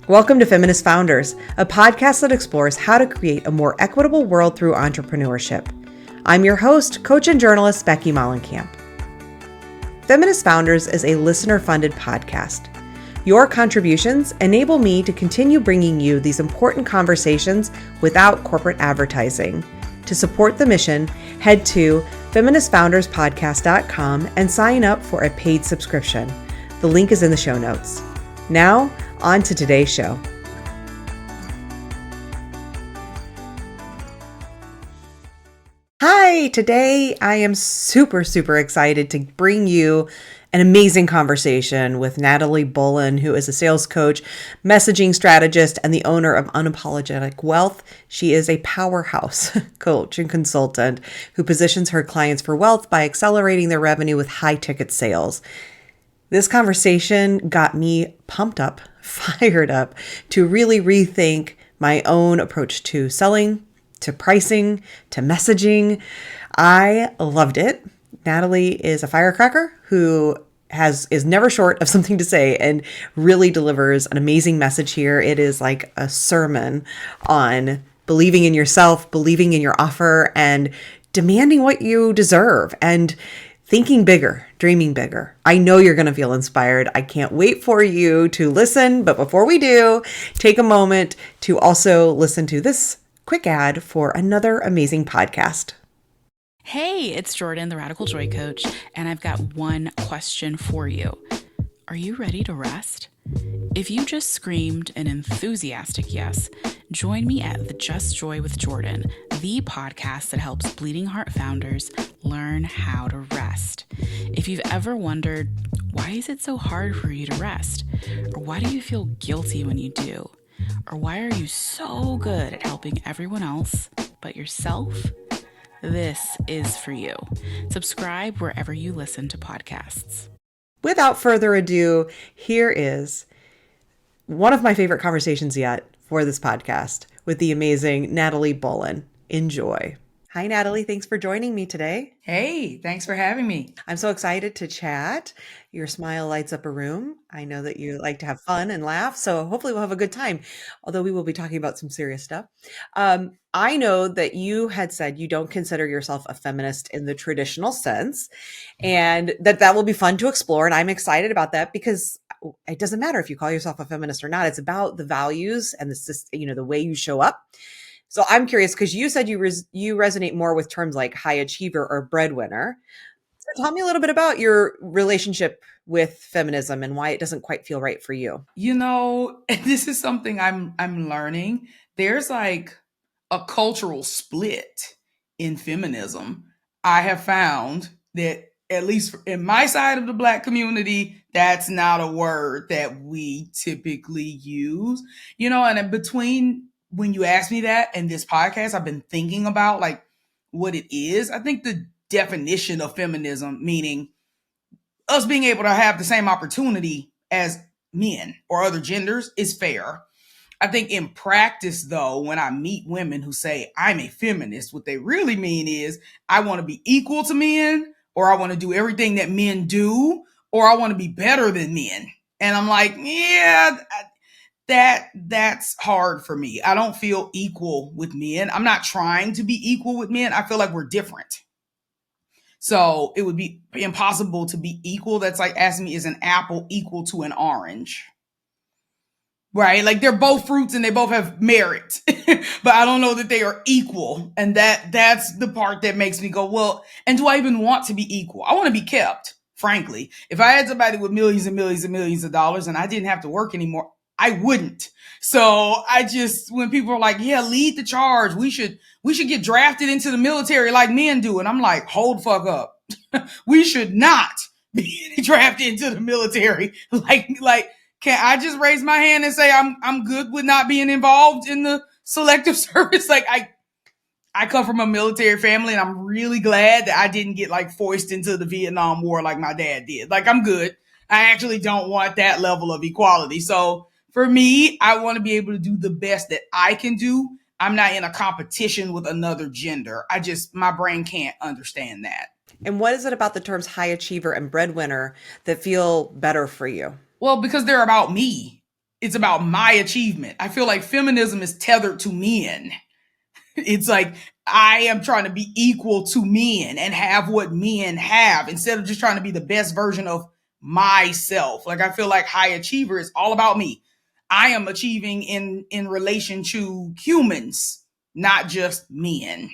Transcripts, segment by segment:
Welcome to Feminist Founders, a podcast that explores how to create a more equitable world through entrepreneurship. I'm your host, coach and journalist Becky Mollenkamp. Feminist Founders is a listener-funded podcast. Your contributions enable me to continue bringing you these important conversations without corporate advertising. To support the mission, head to feministfounderspodcast.com and sign up for a paid subscription. The link is in the show notes. Now, on to today's show. Hi, today I am super excited to bring you an amazing conversation with Natalie Bullen, who is a sales coach, messaging strategist, and the owner of Unapologetic Wealth. She is a powerhouse coach and consultant who positions her clients for wealth by accelerating their revenue with high-ticket sales. This conversation got me pumped up, fired up to really rethink my own approach to selling, to pricing, to messaging. I loved it. Natalie is a firecracker who is never short of something to say and really delivers an amazing message here. It is like a sermon on believing in yourself, believing in your offer, and demanding what you deserve, and thinking bigger, dreaming bigger. I know you're going to feel inspired. I can't wait for you to listen. But before we do, take a moment to also listen to this quick ad for another amazing podcast. Hey, it's Jordan, the Radical Joy Coach, and I've got one question for you. Are you ready to rest? If you just screamed an enthusiastic yes, join me at the Just Joy with Jordan, the podcast that helps bleeding heart founders learn how to rest. If you've ever wondered, why is it so hard for you to rest? Or why do you feel guilty when you do? Or why are you so good at helping everyone else but yourself? This is for you. Subscribe wherever you listen to podcasts. Without further ado, here is one of my favorite conversations yet for this podcast with the amazing Natalie Bullen. Enjoy. Hi, Natalie. Thanks for joining me today. Hey, thanks for having me. I'm so excited to chat. Your smile lights up a room. I know that you like to have fun and laugh, so hopefully we'll have a good time, although we will be talking about some serious stuff. I know that you had said you don't consider yourself a feminist in the traditional sense, and that will be fun to explore, and I'm excited about that because it doesn't matter if you call yourself a feminist or not. It's about the values and the way you show up. So I'm curious because you said you resonate more with terms like high achiever or breadwinner. So tell me a little bit about your relationship with feminism and why it doesn't quite feel right for you. You know, this is something I'm learning. There's like a cultural split in feminism. I have found that at least in my side of the Black community, that's not a word that we typically use. You know, and in between when you asked me that and this podcast, I've been thinking about like what it is. I think the definition of feminism, meaning us being able to have the same opportunity as men or other genders, is fair. I think in practice, though, when I meet women who say I'm a feminist, what they really mean is I want to be equal to men, or I want to do everything that men do, or I want to be better than men. And I'm like, yeah, that's hard for me. I don't feel equal with men. I'm not trying to be equal with men. I feel like we're different. So it would be impossible to be equal. That's like asking me, is an apple equal to an orange? Right? Like they're both fruits and they both have merit, but I don't know that they are equal. And that's the part that makes me go, well, and do I even want to be equal? I want to be kept, frankly. If I had somebody with millions and millions and millions of dollars and I didn't have to work anymore, I wouldn't. So when people are like, yeah, lead the charge, we should get drafted into the military like men do. And I'm like, hold the fuck up. We should not be drafted into the military. Like, can I just raise my hand and say I'm good with not being involved in the selective service? Like I come from a military family and I'm really glad that I didn't get like forced into the Vietnam War like my dad did. Like I'm good. I actually don't want that level of equality. So for me, I want to be able to do the best that I can do. I'm not in a competition with another gender. My brain can't understand that. And what is it about the terms high achiever and breadwinner that feel better for you? Well, because they're about me. it's about my achievement. I feel like feminism is tethered to men. It's like I am trying to be equal to men and have what men have instead of just trying to be the best version of myself. Like I feel like high achiever is all about me. I am achieving in relation to humans, not just men.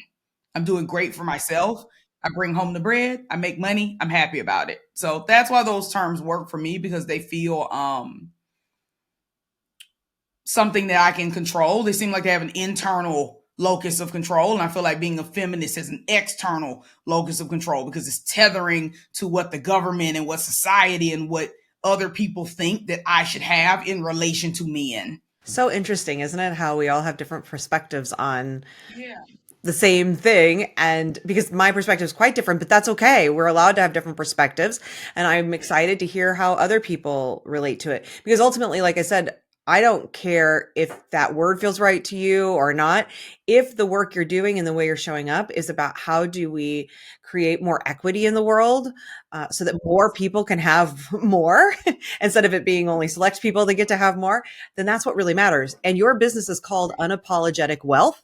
I'm doing great for myself. I bring home the bread, I make money, I'm happy about it. So that's why those terms work for me because they feel something that I can control. They seem like they have an internal locus of control. And I feel like being a feminist has an external locus of control because it's tethering to what the government and what society and what other people think that I should have in relation to men. So interesting, isn't it? How we all have different perspectives on Yeah. the same thing. And because my perspective is quite different, but that's okay. We're allowed to have different perspectives. And I'm excited to hear how other people relate to it. Because ultimately, like I said, I don't care if that word feels right to you or not. If the work you're doing and the way you're showing up is about how do we create more equity in the world so that more people can have more instead of it being only select people that get to have more, then that's what really matters. And your business is called Unapologetic Wealth,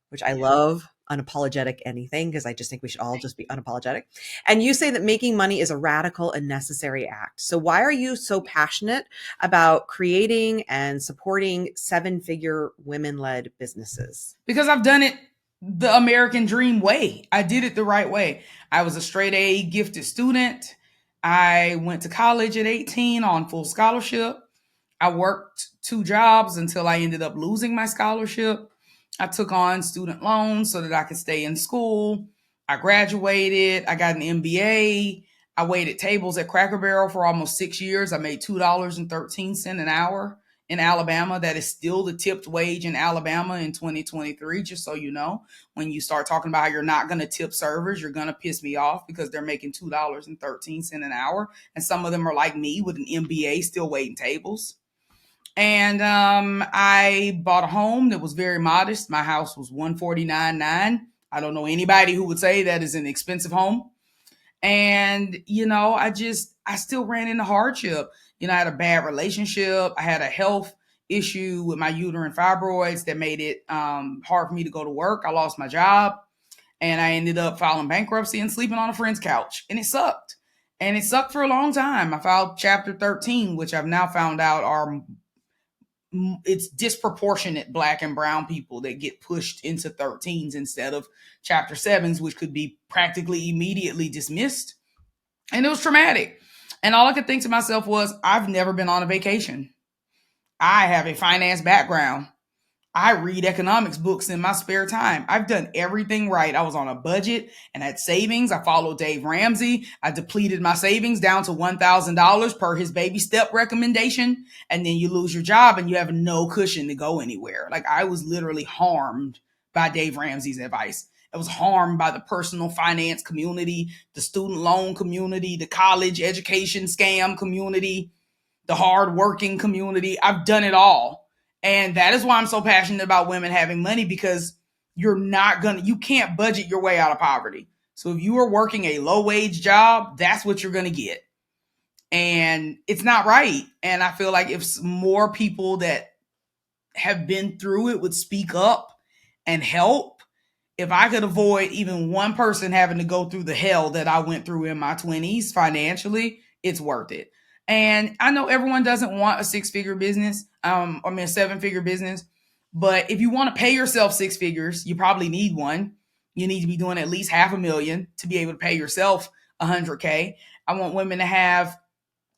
which I love. Unapologetic anything, because I just think we should all just be unapologetic. And you say that making money is a radical and necessary act. So why are you so passionate about creating and supporting 7-figure women-led businesses? Because I've done it the American dream way. I did it the right way. I was a straight A gifted student. I went to college at 18 on full scholarship. I worked 2 jobs until I ended up losing my scholarship. I took on student loans so that I could stay in school. I graduated. I got an MBA. I waited tables at Cracker Barrel for almost 6 years. I made $2.13 an hour in Alabama. That is still the tipped wage in Alabama in 2023, just so you know. When you start talking about how you're not going to tip servers, you're going to piss me off because they're making $2.13 an hour. And some of them are like me with an MBA still waiting tables. And I bought a home that was very modest. My house was $149,900. I don't know anybody who would say that is an expensive home. And, I still ran into hardship. I had a bad relationship. I had a health issue with my uterine fibroids that made it hard for me to go to work. I lost my job and I ended up filing bankruptcy and sleeping on a friend's couch. And it sucked. And it sucked for a long time. I filed Chapter 13, which I've now found out it's disproportionate Black and brown people that get pushed into 13s instead of Chapter 7s, which could be practically immediately dismissed. And it was traumatic. And all I could think to myself was, I've never been on a vacation. I have a finance background. I read economics books in my spare time. I've done everything right. I was on a budget and had savings. I followed Dave Ramsey. I depleted my savings down to $1,000 per his baby step recommendation. And then you lose your job and you have no cushion to go anywhere. Like I was literally harmed by Dave Ramsey's advice. I was harmed by the personal finance community, the student loan community, the college education scam community, the hardworking community. I've done it all. And that is why I'm so passionate about women having money, because you can't budget your way out of poverty. So if you are working a low wage job, that's what you're going to get. And it's not right. And I feel like if more people that have been through it would speak up and help, if I could avoid even one person having to go through the hell that I went through in my 20s financially, it's worth it. And I know everyone doesn't want a 6-figure business, a 7-figure business. But if you want to pay yourself 6 figures, you probably need one. You need to be doing at least $500,000 to be able to pay yourself $100K. I want women to have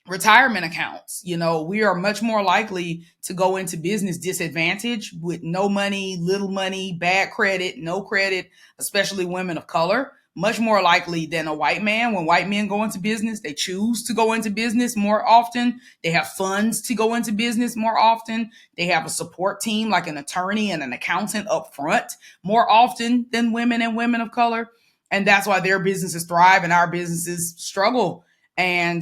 retirement accounts. We are much more likely to go into business disadvantaged with no money, little money, bad credit, no credit, especially women of color. Much more likely than a white man. When white men go into business, they choose to go into business more often. They have funds to go into business more often. They have a support team like an attorney and an accountant up front more often than women and women of color. And that's why their businesses thrive and our businesses struggle. And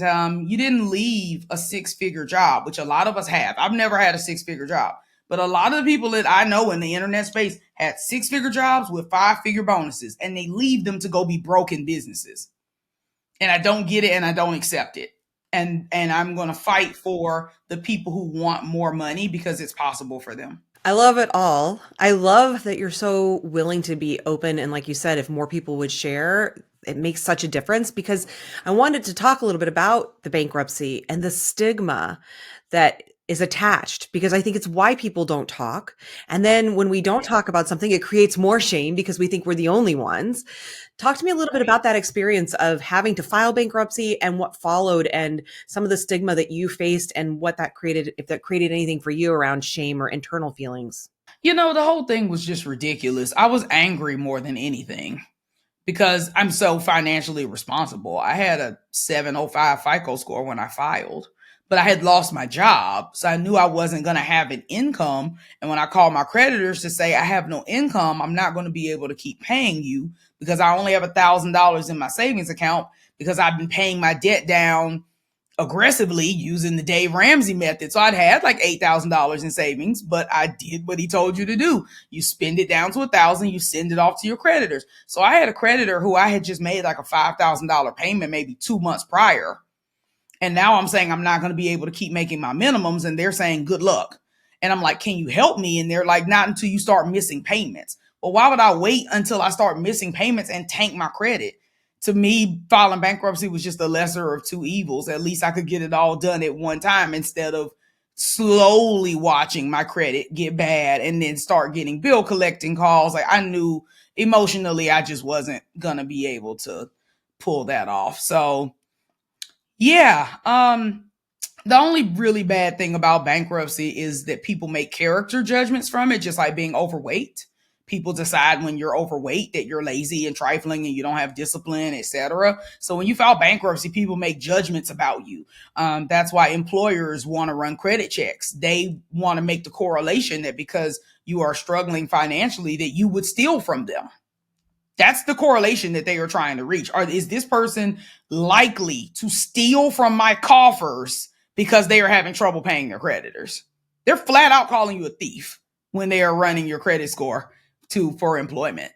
you didn't leave a 6-figure job, which a lot of us have. I've never had a 6-figure job. But a lot of the people that I know in the internet space had 6-figure jobs with 5-figure bonuses, and they leave them to go be broken businesses. And I don't get it and I don't accept it. and I'm going to fight for the people who want more money because it's possible for them. I love it all. I love that you're so willing to be open. And like you said, if more people would share, it makes such a difference, because I wanted to talk a little bit about the bankruptcy and the stigma that is attached, because I think it's why people don't talk. And then when we don't talk about something, it creates more shame because we think we're the only ones. Talk to me a little bit about that experience of having to file bankruptcy and what followed, and some of the stigma that you faced, and what that created, if that created anything for you around shame or internal feelings. You know, the whole thing was just ridiculous. I was angry more than anything because I'm so financially responsible. I had a 705 FICO score when I filed, but I had lost my job. So I knew I wasn't going to have an income. And when I called my creditors to say I have no income, I'm not going to be able to keep paying you because I only have $1,000 in my savings account because I've been paying my debt down aggressively using the Dave Ramsey method. So I'd had like $8,000 in savings, but I did what he told you to do. You spend it down to $1,000, you send it off to your creditors. So I had a creditor who I had just made like a $5,000 payment maybe 2 months prior. And now I'm saying I'm not going to be able to keep making my minimums. And they're saying, good luck. And I'm like, can you help me? And they're like, not until you start missing payments. Well, why would I wait until I start missing payments and tank my credit? To me, filing bankruptcy was just the lesser of two evils. At least I could get it all done at one time instead of slowly watching my credit get bad and then start getting bill collecting calls. Like, I knew emotionally I just wasn't going to be able to pull that off. So yeah, the only really bad thing about bankruptcy is that people make character judgments from it, just like being overweight. People decide when you're overweight that you're lazy and trifling and you don't have discipline, etc. So when you file bankruptcy, people make judgments about you. That's why employers want to run credit checks. They want to make the correlation that because you are struggling financially, that you would steal from them. That's the correlation that they are trying to reach. Is this person likely to steal from my coffers because they are having trouble paying their creditors? They're flat out calling you a thief when they are running your credit score for employment.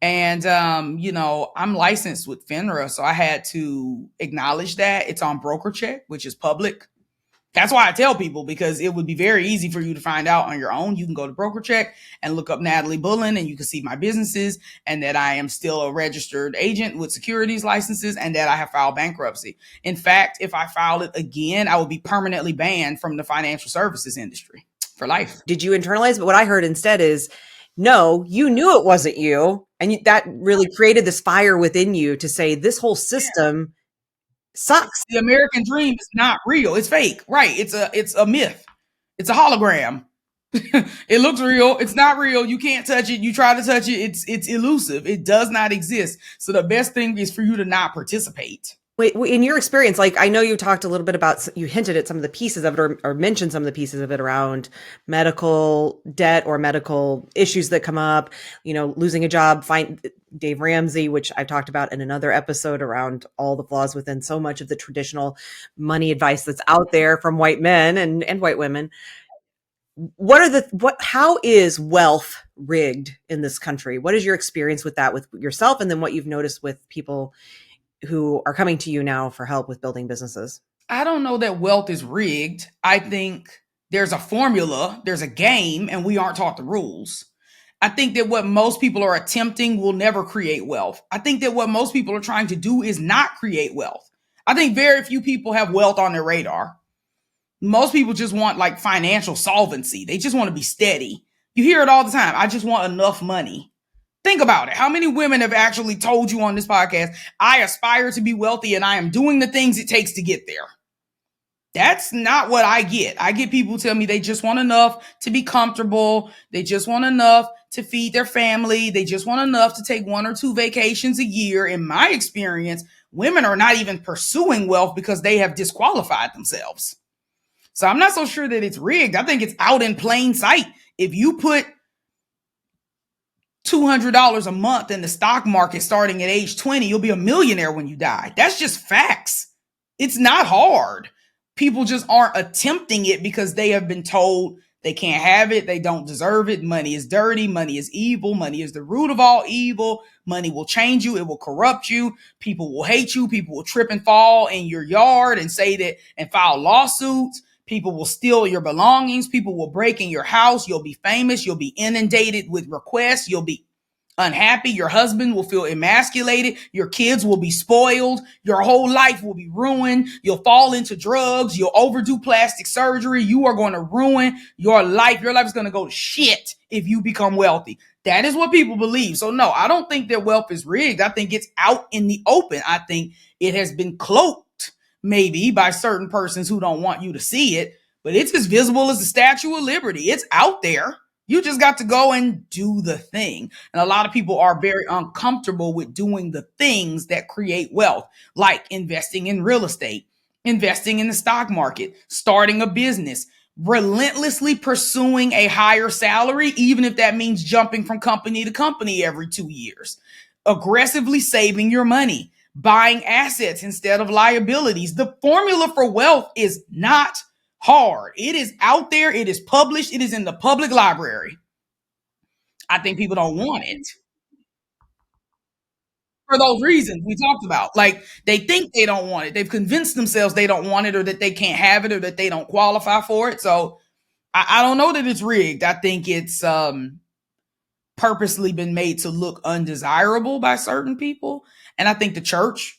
And, I'm licensed with FINRA, so I had to acknowledge that. It's on Broker Check, which is public. That's why I tell people, because it would be very easy for you to find out on your own. You can go to Broker Check and look up Natalie Bullen, and you can see my businesses, and that I am still a registered agent with securities licenses, and that I have filed bankruptcy. In fact, if I filed it again, I would be permanently banned from the financial services industry for life. Did you internalize? But what I heard instead is, no, you knew it wasn't you. And that really created this fire within you to say, this whole system sucks. The American dream is not real. It's fake. Right. It's a myth. It's a hologram. It looks real. It's not real. You can't touch it. You try to touch it. It's elusive. It does not exist. So the best thing is for you to not participate. Wait, in your experience, like, I know you talked a little bit about, you hinted at some of the pieces of it, or mentioned some of the pieces of it around medical debt or medical issues that come up, losing a job, find Dave Ramsey, which I've talked about in another episode, around all the flaws within so much of the traditional money advice that's out there from white men and white women. How is wealth rigged in this country? What is your experience with that, with yourself, and then what you've noticed with people who are coming to you now for help with building businesses? I don't know that wealth is rigged. I think there's a formula, there's a game, and we aren't taught the rules. I think that what most people are attempting will never create wealth. I think that what most people are trying to do is not create wealth. I think very few people have wealth on their radar. Most people just want like financial solvency. They just want to be steady. You hear it all the time. I just want enough money. Think about it. How many women have actually told you on this podcast, I aspire to be wealthy and I am doing the things it takes to get there? That's not what I get. I get people tell me they just want enough to be comfortable. They just want enough to feed their family. They just want enough to take 1 or 2 vacations a year. In my experience, women are not even pursuing wealth because they have disqualified themselves. So I'm not so sure that it's rigged. I think it's out in plain sight. If you put $200 a month in the stock market starting at age 20, you'll be a millionaire when you die. That's just facts. It's not hard. People just aren't attempting it because they have been told They can't have it. They don't deserve it. Money is dirty. Money is evil. Money is the root of all evil. Money will change you. It will corrupt you. People will hate you. People will trip and fall in your yard and say that and file lawsuits. People will steal your belongings. People will break in your house. You'll be famous. You'll be inundated with requests. You'll be unhappy. Your husband will feel emasculated. Your kids will be spoiled. Your whole life will be ruined. You'll fall into drugs. You'll overdo plastic surgery. You are going to ruin your life. Your life is going to go to shit if you become wealthy. That is what people believe. So no, I don't think that wealth is rigged. I think it's out in the open. I think it has been cloaked maybe by certain persons who don't want you to see it, but it's as visible as the Statue of Liberty. It's out there. You just got to go and do the thing. And a lot of people are very uncomfortable with doing the things that create wealth, like investing in real estate, investing in the stock market, starting a business, relentlessly pursuing a higher salary, even if that means jumping from company to company every 2 years, aggressively saving your money, buying assets instead of liabilities. The formula for wealth is not hard. It is out there. It is published. It is in the public library. I think people don't want it for those reasons we talked about. Like they think they don't want it. They've convinced themselves they don't want it or that they can't have it or that they don't qualify for it. So I don't know that it's rigged. I think it's purposely been made to look undesirable by certain people. And I think the church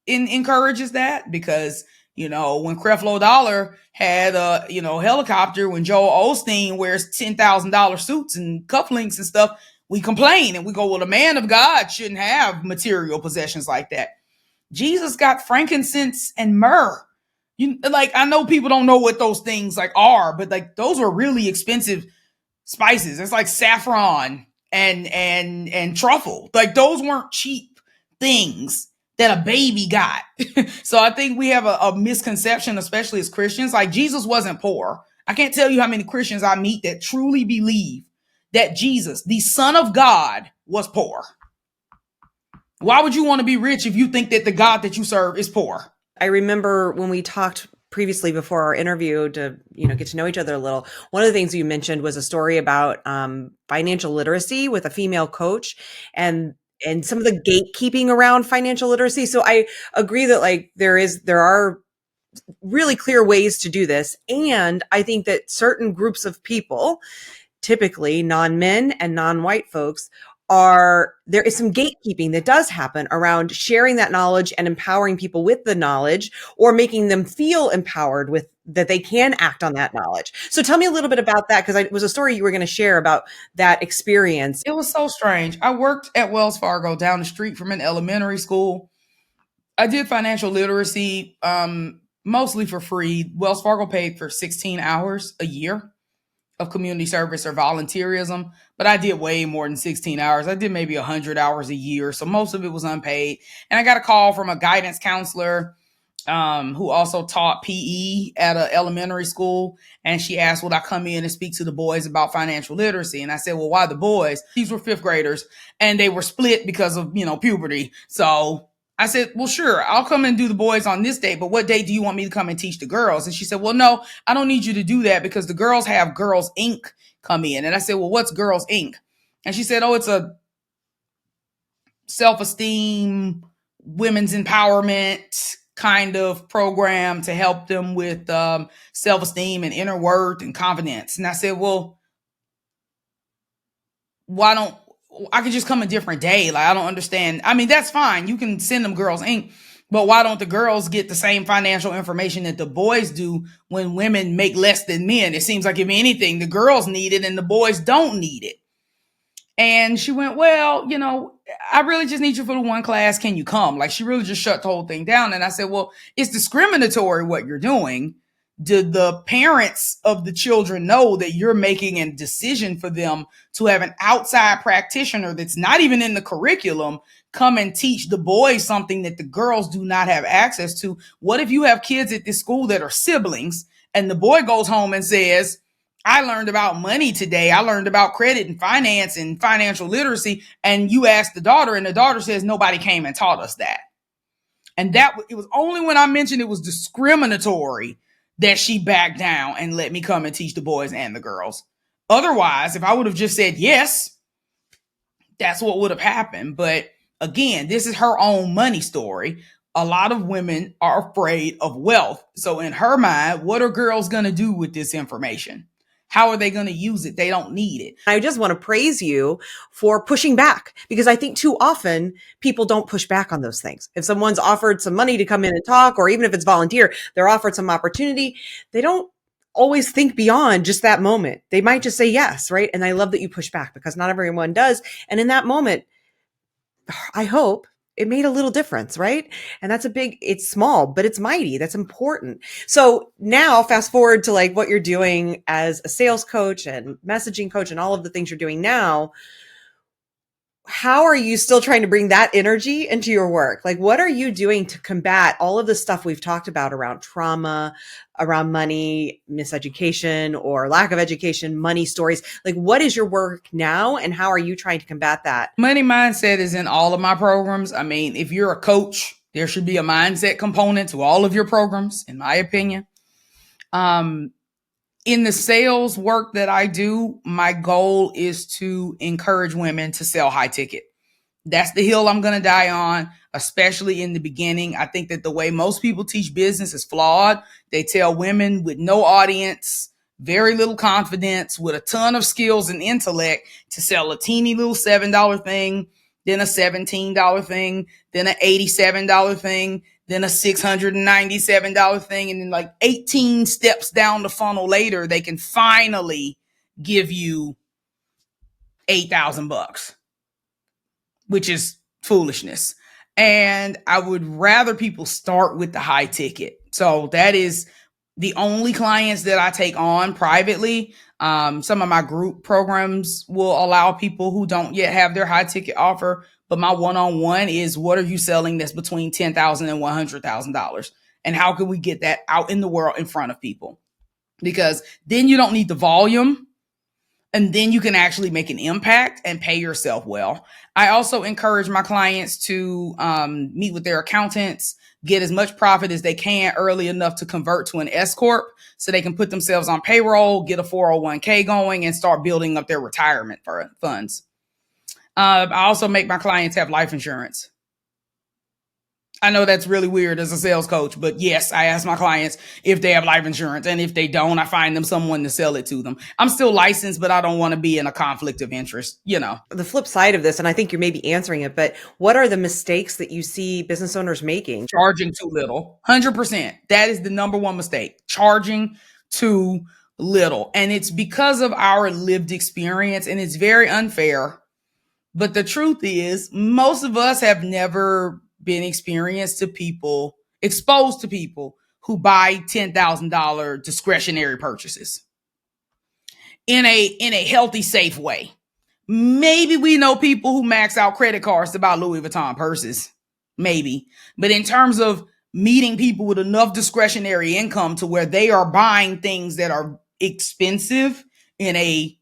encourages that because when Creflo Dollar had a helicopter, when Joel Osteen wears $10,000 suits and cufflinks and stuff, we complain and we go, well, the man of God shouldn't have material possessions like that. Jesus got frankincense and myrrh. I know people don't know what those things are, but those were really expensive spices. It's like saffron and truffle. Those weren't cheap things that a baby got. So I think we have a misconception, especially as Christians. Jesus wasn't poor. I can't tell you how many Christians I meet that truly believe that Jesus, the Son of God, was poor. Why would you want to be rich if you think that the God that you serve is poor? I remember when we talked previously before our interview to get to know each other a little, one of the things you mentioned was a story about financial literacy with a female coach and some of the gatekeeping around financial literacy. So I agree that there are really clear ways to do this. And I think that certain groups of people, typically non-men and non-white folks, there is some gatekeeping that does happen around sharing that knowledge and empowering people with the knowledge or making them feel empowered with that they can act on that knowledge. So tell me a little bit about that, because it was a story you were going to share about that experience. It was so strange. I worked at Wells Fargo down the street from an elementary school. I did financial literacy mostly for free. Wells Fargo paid for 16 hours a year of community service or volunteerism, but I did way more than 16 hours. I did maybe 100 hours a year. So most of it was unpaid. And I got a call from a guidance counselor who also taught PE at an elementary school. And she asked, would I come in and speak to the boys about financial literacy? And I said, well, why the boys? These were fifth graders and they were split because of, puberty. So I said, well, sure, I'll come and do the boys on this day, but what day do you want me to come and teach the girls? And she said, well, no, I don't need you to do that because the girls have Girls Inc. come in. And I said, well, what's Girls Inc.? And she said, oh, it's a self-esteem, women's empowerment kind of program to help them with self-esteem and inner worth and confidence. And I said, well, why don't I could just come a different day? I don't understand. I mean, that's fine. You can send them Girls Inc. But why don't the girls get the same financial information that the boys do when women make less than men? It seems like if anything, the girls need it and the boys don't need it. And she went, well, I really just need you for the one class. Can you come? She really just shut the whole thing down. And I said, well, it's discriminatory what you're doing. Did the parents of the children know that you're making a decision for them to have an outside practitioner that's not even in the curriculum come and teach the boys something that the girls do not have access to? What if you have kids at this school that are siblings and the boy goes home and says, I learned about money today. I learned about credit and finance and financial literacy. And you ask the daughter and the daughter says, nobody came and taught us that. And it was only when I mentioned it was discriminatory that she backed down and let me come and teach the boys and the girls. Otherwise, if I would have just said yes, that's what would have happened. But again, this is her own money story. A lot of women are afraid of wealth. So in her mind, what are girls going to do with this information? How are they going to use it? They don't need it. I just want to praise you for pushing back, because I think too often people don't push back on those things. If someone's offered some money to come in and talk, or even if it's volunteer, they're offered some opportunity, they don't always think beyond just that moment. They might just say yes, right? And I love that you push back, because not everyone does. And in that moment, I hope it made a little difference, right? And that's it's small, but it's mighty. That's important. So now fast forward to like what you're doing as a sales coach and messaging coach and all of the things you're doing now. How are you still trying to bring that energy into your work? Like, what are you doing to combat all of the stuff we've talked about around trauma, around money, miseducation or lack of education, money stories? Like, what is your work now and how are you trying to combat that? Money mindset is in all of my programs. I mean, if you're a coach, there should be a mindset component to all of your programs, in my opinion. In the sales work that I do, my goal is to encourage women to sell high ticket. That's the hill I'm going to die on, especially in the beginning. I think that the way most people teach business is flawed. They tell women with no audience, very little confidence, with a ton of skills and intellect to sell a teeny little $7 thing, then a $17 thing, then an $87 thing, then a $697 thing. And then like 18 steps down the funnel later, they can finally give you $8,000, which is foolishness. And I would rather people start with the high ticket. So that is the only clients that I take on privately. Some of my group programs will allow people who don't yet have their high ticket offer. But my one-on-one is, what are you selling that's between $10,000 and $100,000? And how can we get that out in the world in front of people? Because then you don't need the volume. And then you can actually make an impact and pay yourself well. I also encourage my clients to meet with their accountants, get as much profit as they can early enough to convert to an S Corp so they can put themselves on payroll, get a 401k going, and start building up their retirement funds. I also make my clients have life insurance. I know that's really weird as a sales coach, but yes, I ask my clients if they have life insurance. And if they don't, I find them someone to sell it to them. I'm still licensed, but I don't want to be in a conflict of interest, you know. The flip side of this, and I think you're maybe answering it, but what are the mistakes that you see business owners making? Charging too little. 100%. That is the number one mistake. Charging too little. And it's because of our lived experience, and it's very unfair. But the truth is, most of us have never been exposed to people who buy $10,000 discretionary purchases in a healthy, safe way. Maybe we know people who max out credit cards to buy Louis Vuitton purses, maybe. But in terms of meeting people with enough discretionary income to where they are buying things that are expensive in a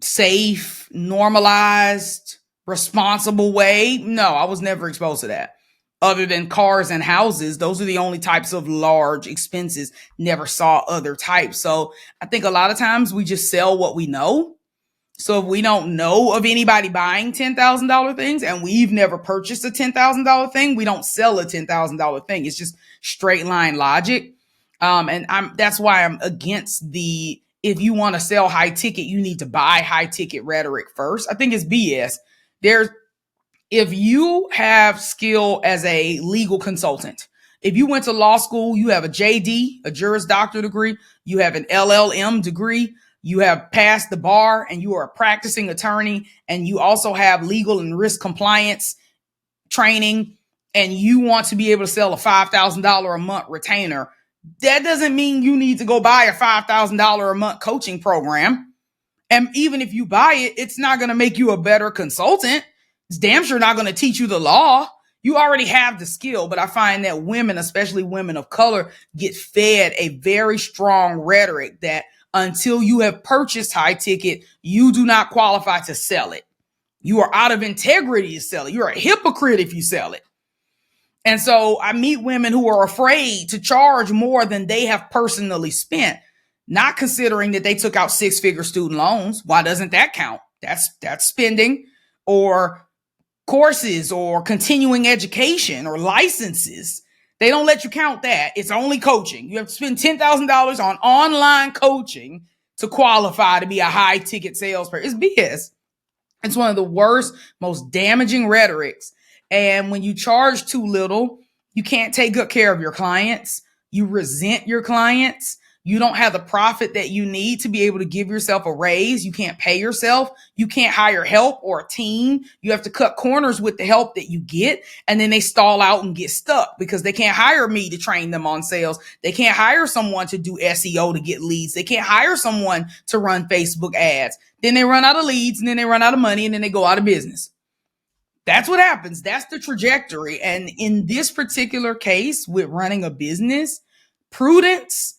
safe, normalized, responsible way. No, I was never exposed to that. Other than cars and houses, those are the only types of large expenses. Never saw other types. So I think a lot of times we just sell what we know. So if we don't know of anybody buying $10,000 things and we've never purchased a $10,000 thing, we don't sell a $10,000 thing. It's just straight line logic. That's why I'm against if you want to sell high ticket, you need to buy high ticket rhetoric first. I think it's BS. If you have skill as a legal consultant, if you went to law school, you have a JD, a Juris Doctor degree, you have an LLM degree, you have passed the bar, and you are a practicing attorney, and you also have legal and risk compliance training, and you want to be able to sell a $5,000 a month retainer, that doesn't mean you need to go buy a $5,000 a month coaching program. And even if you buy it, it's not going to make you a better consultant. It's damn sure not going to teach you the law. You already have the skill. But I find that women, especially women of color, get fed a very strong rhetoric that until you have purchased high ticket, you do not qualify to sell it. You are out of integrity to sell it. You're a hypocrite if you sell it. And so I meet women who are afraid to charge more than they have personally spent, not considering that they took out 6-figure student loans. Why doesn't that count? That's spending, or courses, or continuing education, or licenses. They don't let you count that. It's only coaching. You have to spend $10,000 on online coaching to qualify to be a high ticket salesperson. It's BS. It's one of the worst, most damaging rhetorics. And when you charge too little, you can't take good care of your clients. You resent your clients. You don't have the profit that you need to be able to give yourself a raise. You can't pay yourself. You can't hire help or a team. You have to cut corners with the help that you get. And then they stall out and get stuck because they can't hire me to train them on sales. They can't hire someone to do SEO to get leads. They can't hire someone to run Facebook ads. Then they run out of leads, and then they run out of money, and then they go out of business. That's what happens. That's the trajectory. And in this particular case with running a business, prudence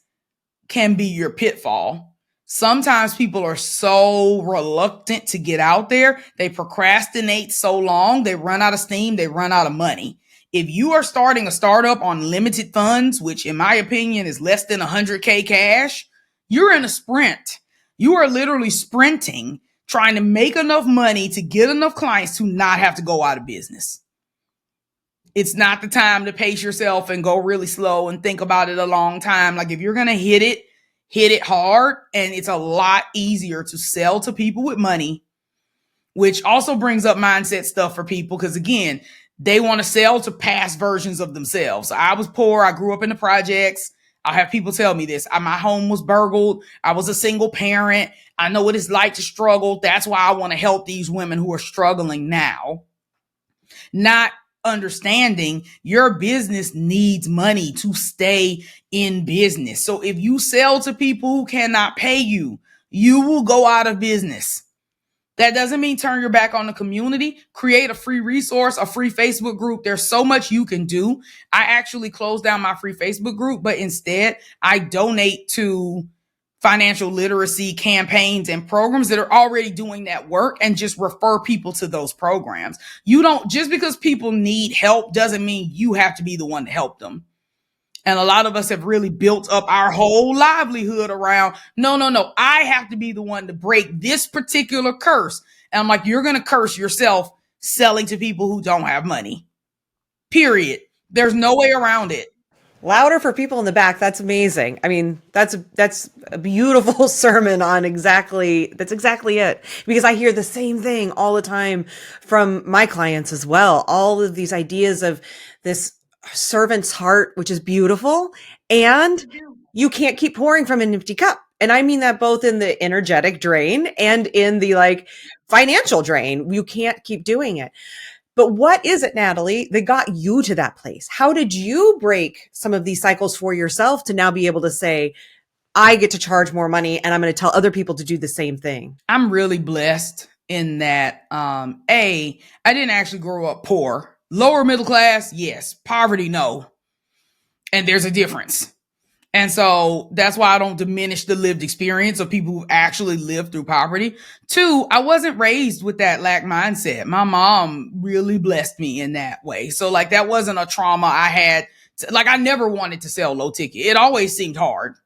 can be your pitfall. Sometimes people are so reluctant to get out there. They procrastinate so long. They run out of steam. They run out of money. If you are starting a startup on limited funds, which in my opinion is less than 100K cash, you're in a sprint. You are literally sprinting, trying to make enough money to get enough clients to not have to go out of business. It's not the time to pace yourself and go really slow and think about it a long time. Like if you're going to hit it hard. And it's a lot easier to sell to people with money, which also brings up mindset stuff for people. Because again, they want to sell to past versions of themselves. I was poor. I grew up in the projects. I have people tell me this. My home was burgled. I was a single parent. I know what it's like to struggle. That's why I want to help these women who are struggling now. Not understanding your business needs money to stay in business. So if you sell to people who cannot pay you, you will go out of business. That doesn't mean turn your back on the community. Create a free resource, a free Facebook group. There's so much you can do. I actually closed down my free Facebook group, but instead I donate to financial literacy campaigns and programs that are already doing that work, and just refer people to those programs. You don't, just because people need help doesn't mean you have to be the one to help them. And a lot of us have really built up our whole livelihood around, no, I have to be the one to break this particular curse. And I'm like, you're going to curse yourself selling to people who don't have money. Period. There's no way around it. Louder for people in the back. That's amazing. I mean, that's a beautiful sermon on that's exactly it. Because I hear the same thing all the time from my clients as well. All of these ideas of this servant's heart, which is beautiful, and you can't keep pouring from an empty cup. And I mean that both in the energetic drain and in the financial drain. You can't keep doing it. But what is it, Natalie, that got you to that place? How did you break some of these cycles for yourself to now be able to say, I get to charge more money and I'm going to tell other people to do the same thing? I'm really blessed in that, I didn't actually grow up poor. Lower middle class, yes. Poverty, no. And there's a difference. And so that's why I don't diminish the lived experience of people who actually lived through poverty. 2, I wasn't raised with that lack mindset. My mom really blessed me in that way. So that wasn't a trauma I had. I never wanted to sell low ticket. It always seemed hard.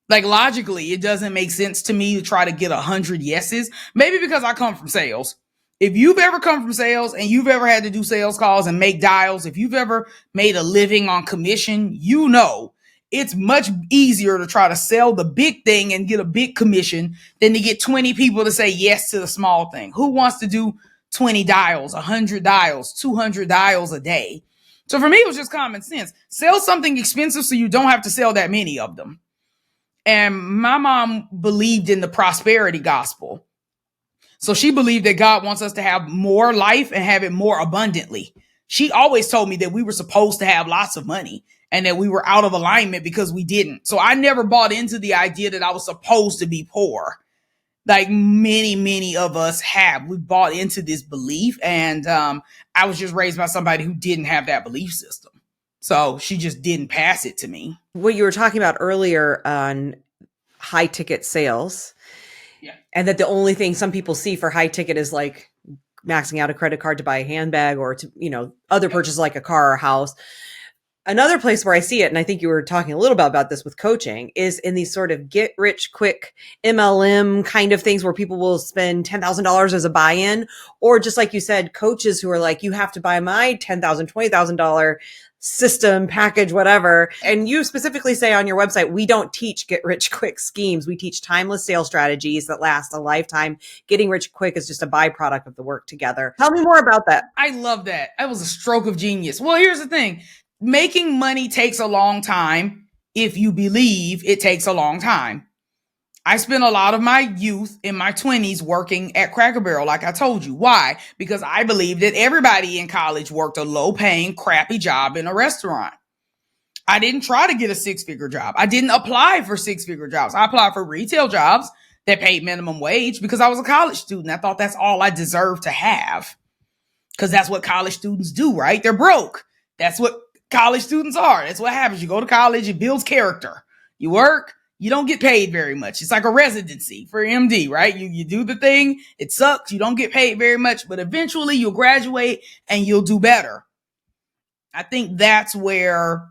Logically, it doesn't make sense to me to try to get 100 yeses. Maybe because I come from sales. If you've ever come from sales and you've ever had to do sales calls and make dials, if you've ever made a living on commission, you know it's much easier to try to sell the big thing and get a big commission than to get 20 people to say yes to the small thing. Who wants to do 20 dials, 100 dials, 200 dials a day? So for me, it was just common sense. Sell something expensive so you don't have to sell that many of them. And my mom believed in the prosperity gospel. So she believed that God wants us to have more life and have it more abundantly. She always told me that we were supposed to have lots of money and that we were out of alignment because we didn't. So I never bought into the idea that I was supposed to be poor. Many of us have. We bought into this belief, and I was just raised by somebody who didn't have that belief system. So she just didn't pass it to me. What you were talking about earlier on high ticket sales, and that the only thing some people see for high ticket is maxing out a credit card to buy a handbag or to, other purchases like a car or a house. Another place where I see it, and I think you were talking a little bit about this with coaching, is in these sort of get rich quick MLM kind of things where people will spend $10,000 as a buy-in, or just like you said, coaches who are like, you have to buy my $10,000, $20,000 system, package, whatever. And you specifically say on your website, we don't teach get rich quick schemes. We teach timeless sales strategies that last a lifetime. Getting rich quick is just a byproduct of the work together. Tell me more about that. I love that. That was a stroke of genius. Well, here's the thing. Making money takes a long time if you believe it takes a long time. I spent a lot of my youth in my 20s working at Cracker Barrel, like I told you. Why? Because I believed that everybody in college worked a low-paying, crappy job in a restaurant. I didn't try to get a six-figure job. I didn't apply for six-figure jobs. I applied for retail jobs that paid minimum wage because I was a college student. I thought that's all I deserved to have because that's what college students do, right? They're broke. That's what college students are. That's what happens. You go to college, it builds character. You work, you don't get paid very much. It's like a residency for MD, right? You do the thing, it sucks, you don't get paid very much, but eventually you'll graduate and you'll do better. I think that's where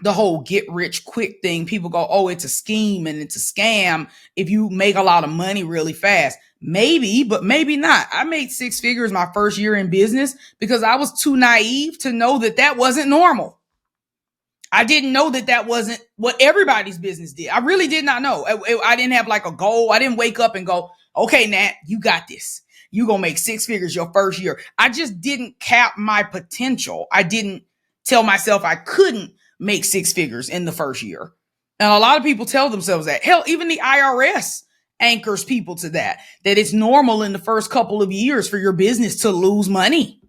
the whole get rich quick thing, people go, oh, it's a scheme and it's a scam if you make a lot of money really fast. Maybe, but maybe not. I made six figures my first year in business because I was too naive to know that that wasn't normal. I didn't know that that wasn't what everybody's business did. I really did not know. I didn't have like a goal. I didn't wake up and go, okay, Nat, you got this. You're going to make six figures your first year. I just didn't cap my potential. I didn't tell myself I couldn't make six figures in the first year. And a lot of people tell themselves that. Hell, even the IRS anchors people to that it's normal in the first couple of years for your business to lose money.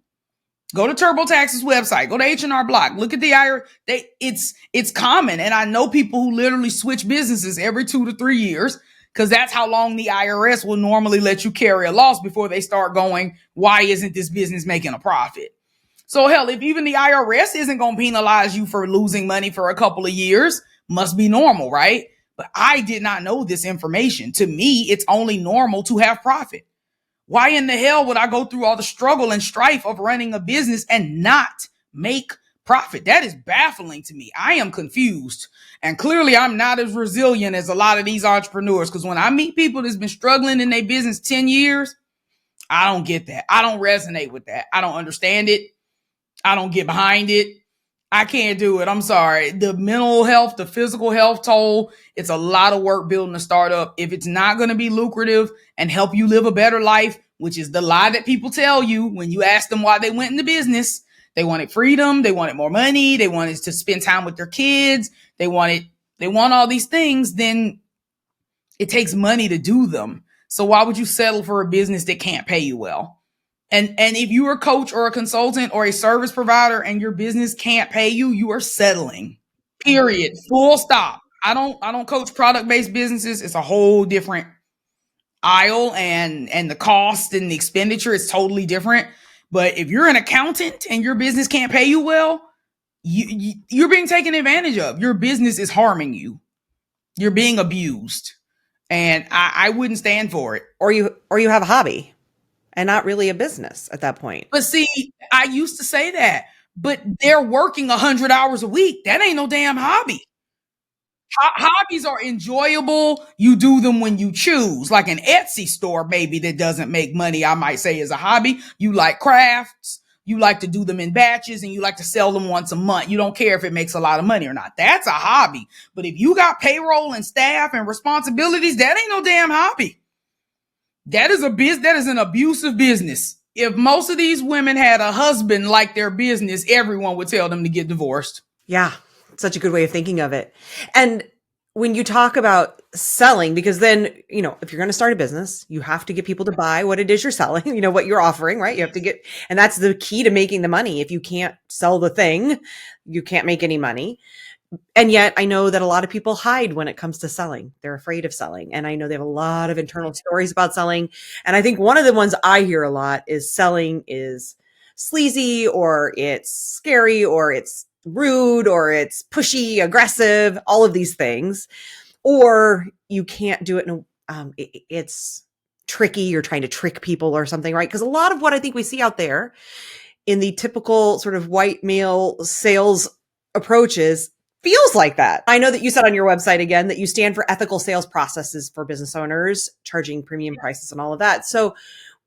Go to TurboTax's website, go to H&R Block, look at the IRS. It's common. And I know people who literally switch businesses every 2 to 3 years because that's how long the IRS will normally let you carry a loss before they start going, why isn't this business making a profit? So hell, if even the IRS isn't going to penalize you for losing money for a couple of years, must be normal, right? But I did not know this information. To me, it's only normal to have profit. Why in the hell would I go through all the struggle and strife of running a business and not make profit? That is baffling to me. I am confused. And clearly I'm not as resilient as a lot of these entrepreneurs because when I meet people that's been struggling in their business 10 years, I don't get that. I don't resonate with that. I don't understand it. I don't get behind it. I can't do it. I'm sorry. The mental health, the physical health toll, it's a lot of work building a startup. If it's not going to be lucrative and help you live a better life, which is the lie that people tell you when you ask them why they went into business, they wanted freedom. They wanted more money. They wanted to spend time with their kids. They want all these things. Then it takes money to do them. So why would you settle for a business that can't pay you well? And if you're a coach or a consultant or a service provider and your business can't pay you, you are settling. Period. Full stop. I don't coach product-based businesses. It's a whole different aisle and the cost and the expenditure is totally different. But if you're an accountant and your business can't pay you well, you're being taken advantage of. Your business is harming you. You're being abused. And I wouldn't stand for it. Or you have a hobby and not really a business at that point. But see, I used to say that, but they're working 100 hours a week. That ain't no damn hobby. Hobbies are enjoyable. You do them when you choose. Like an Etsy store, maybe that doesn't make money, I might say is a hobby. You like crafts. You like to do them in batches and you like to sell them once a month. You don't care if it makes a lot of money or not. That's a hobby. But if you got payroll and staff and responsibilities, that ain't no damn hobby. That is an abusive business. If most of these women had a husband like their business, everyone would tell them to get divorced. Yeah, such a good way of thinking of it. And when you talk about selling, because then, if you're going to start a business, you have to get people to buy what it is you're selling, what you're offering, right? You have to get, and that's the key to making the money. If you can't sell the thing, you can't make any money. And yet I know that a lot of people hide when it comes to selling. They're afraid of selling. And I know they have a lot of internal stories about selling. And I think one of the ones I hear a lot is selling is sleazy or it's scary or it's rude or it's pushy, aggressive, all of these things. Or you can't do it. It's tricky, you're trying to trick people or something, right? Because a lot of what I think we see out there in the typical sort of white male sales approaches feels like that. I know that you said on your website again that you stand for ethical sales processes for business owners, charging premium prices and all of that. So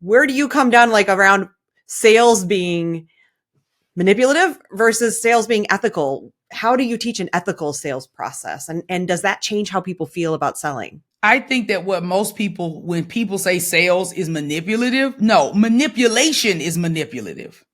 where do you come down like around sales being manipulative versus sales being ethical? How do you teach an ethical sales process? And does that change how people feel about selling? I think that what most people, when people say sales is manipulative, no, manipulation is manipulative.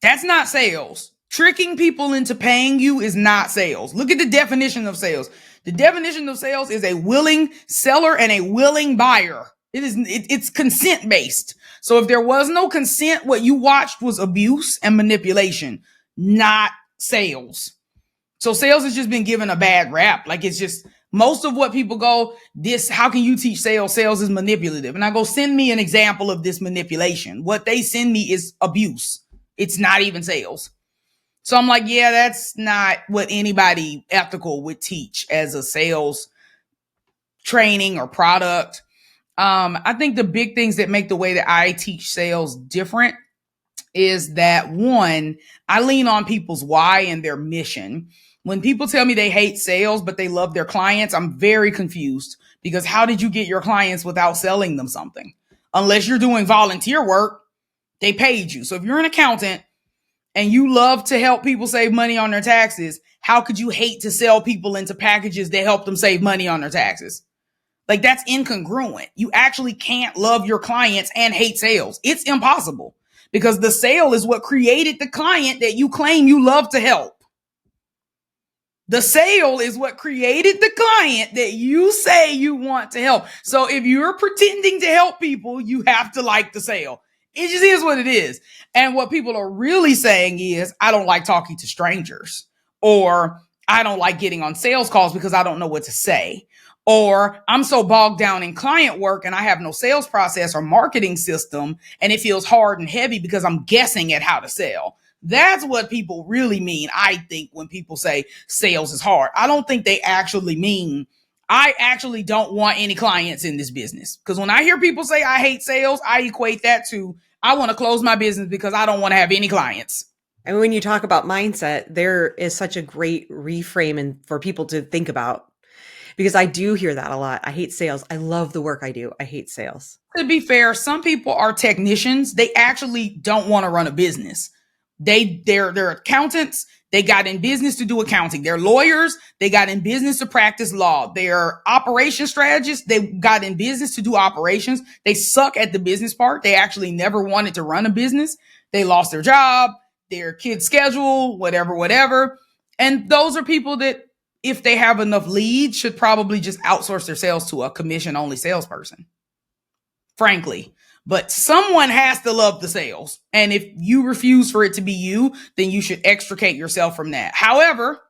That's not sales. Tricking people into paying you is not sales. Look at the definition of sales. The definition of sales is a willing seller and a willing buyer. It's consent based. So if there was no consent, what you watched was abuse and manipulation, not sales. So sales has just been given a bad rap. Like it's just most of what people go, how can you teach sales? Sales is manipulative. And I go, send me an example of this manipulation. What they send me is abuse. It's not even sales. So I'm like, yeah, that's not what anybody ethical would teach as a sales training or product. I think the big things that make the way that I teach sales different is that, one, I lean on people's why and their mission. When people tell me they hate sales, but they love their clients, I'm very confused because how did you get your clients without selling them something? Unless you're doing volunteer work, they paid you. So if you're an accountant and you love to help people save money on their taxes, how could you hate to sell people into packages that help them save money on their taxes? Like that's incongruent. You actually can't love your clients and hate sales. It's impossible because the sale is what created the client that you claim you love to help. The sale is what created the client that you say you want to help. So if you're pretending to help people, you have to like the sale. It just is what it is. And what people are really saying is, I don't like talking to strangers, or I don't like getting on sales calls because I don't know what to say, or I'm so bogged down in client work and I have no sales process or marketing system. And it feels hard and heavy because I'm guessing at how to sell. That's what people really mean, I think, when people say sales is hard. I don't think they actually mean, I actually don't want any clients in this business. Because when I hear people say I hate sales, I equate that to I want to close my business because I don't want to have any clients. And when you talk about mindset, there is such a great reframe and for people to think about, because I do hear that a lot. I hate sales. I love the work I do. I hate sales. To be fair, some people are technicians. They actually don't want to run a business. They're accountants. They got in business to do accounting. They're lawyers. They got in business to practice law. They're operation strategists. They got in business to do operations. They suck at the business part. They actually never wanted to run a business. They lost their job, their kid's schedule, whatever. And those are people that, if they have enough leads, should probably just outsource their sales to a commission-only salesperson, frankly. But someone has to love the sales. And if you refuse for it to be you, then you should extricate yourself from that. However,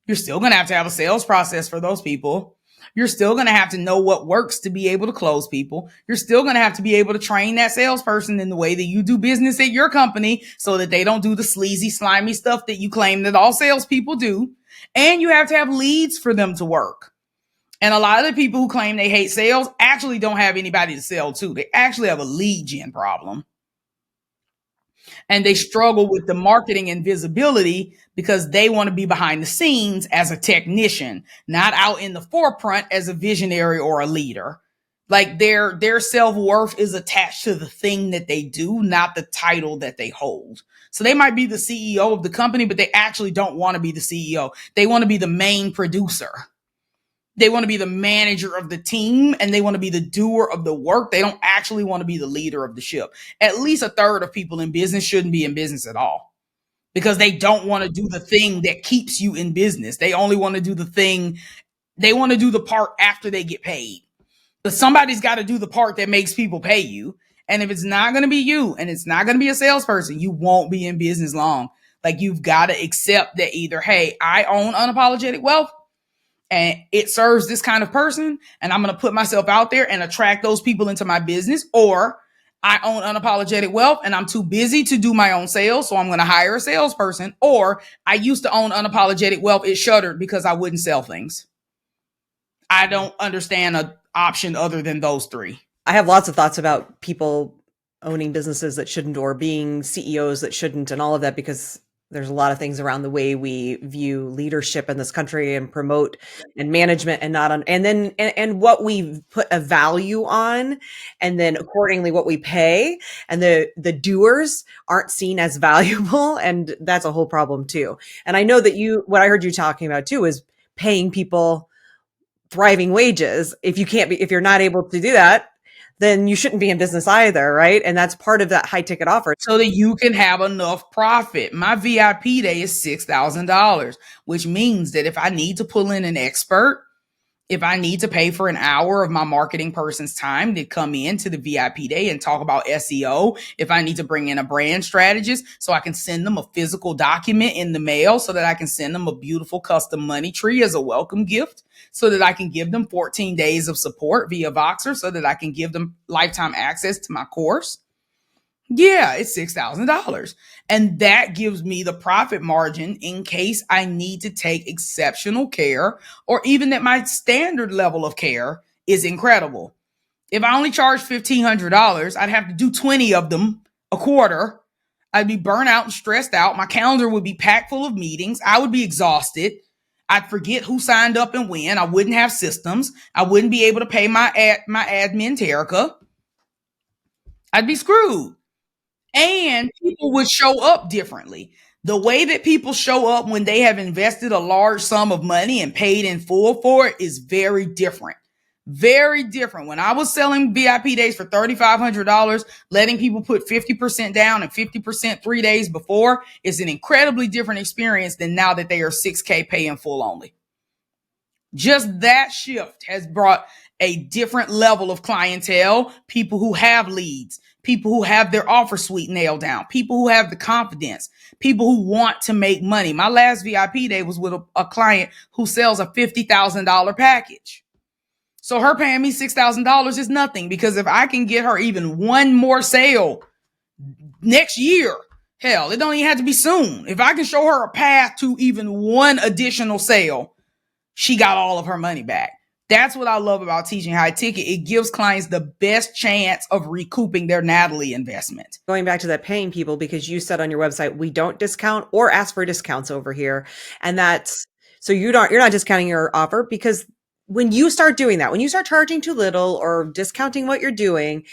you're still going to have a sales process for those people. You're still going to have to know what works to be able to close people. You're still going to have to be able to train that salesperson in the way that you do business at your company so that they don't do the sleazy, slimy stuff that you claim that all salespeople do. And you have to have leads for them to work. And a lot of the people who claim they hate sales actually don't have anybody to sell to. They actually have a lead gen problem. And they struggle with the marketing and visibility because they want to be behind the scenes as a technician, not out in the forefront as a visionary or a leader. Like their self-worth is attached to the thing that they do, not the title that they hold. So they might be the CEO of the company, but they actually don't want to be the CEO. They want to be the main producer. They want to be the manager of the team, and they want to be the doer of the work. They don't actually want to be the leader of the ship. At least a third of people in business shouldn't be in business at all because they don't want to do the thing that keeps you in business. They only want to do the thing. They want to do the part after they get paid. But somebody's got to do the part that makes people pay you. And if it's not going to be you and it's not going to be a salesperson, you won't be in business long. Like you've got to accept that either, hey, I own Unapologetic Wealth, and it serves this kind of person, and I'm going to put myself out there and attract those people into my business. Or I own Unapologetic Wealth and I'm too busy to do my own sales, so I'm going to hire a salesperson. Or I used to own Unapologetic Wealth. It shuttered because I wouldn't sell things. I don't understand option other than those three. I have lots of thoughts about people owning businesses that shouldn't, or being CEOs that shouldn't, and all of that, because there's a lot of things around the way we view leadership in this country and promote and management, and not on, and then, and what we put a value on, and then accordingly what we pay, and the doers aren't seen as valuable. And that's a whole problem too. And I know that what I heard you talking about too is paying people thriving wages. If you're not able to do that, then you shouldn't be in business either, right? And that's part of that high ticket offer. So that you can have enough profit. My VIP day is $6,000, which means that if I need to pull in an expert, if I need to pay for an hour of my marketing person's time to come into the VIP day and talk about SEO, if I need to bring in a brand strategist so I can send them a physical document in the mail, so that I can send them a beautiful custom money tree as a welcome gift, so that I can give them 14 days of support via Voxer, so that I can give them lifetime access to my course. Yeah, it's $6,000. And that gives me the profit margin in case I need to take exceptional care, or even that my standard level of care is incredible. If I only charge $1,500, I'd have to do 20 of them a quarter. I'd be burnt out and stressed out. My calendar would be packed full of meetings. I would be exhausted. I'd forget who signed up and when. I wouldn't have systems. I wouldn't be able to pay my admin, Terica. I'd be screwed. And people would show up differently. The way that people show up when they have invested a large sum of money and paid in full for it is very different. Very different. When I was selling VIP days for $3,500, letting people put 50% down and 50% 3 days before is an incredibly different experience than now that they are $6K pay in full only. Just that shift has brought a different level of clientele, people who have leads, people who have their offer suite nailed down, people who have the confidence, people who want to make money. My last VIP day was with a client who sells a $50,000 package. So her paying me $6,000 is nothing, because if I can get her even one more sale next year, hell, it don't even have to be soon. If I can show her a path to even one additional sale, she got all of her money back. That's what I love about teaching high ticket. It gives clients the best chance of recouping their Natalie investment. Going back to that paying people, because you said on your website, we don't discount or ask for discounts over here. And that's, so you're not discounting your offer, because when you start doing that, when you start charging too little or discounting what you're doing,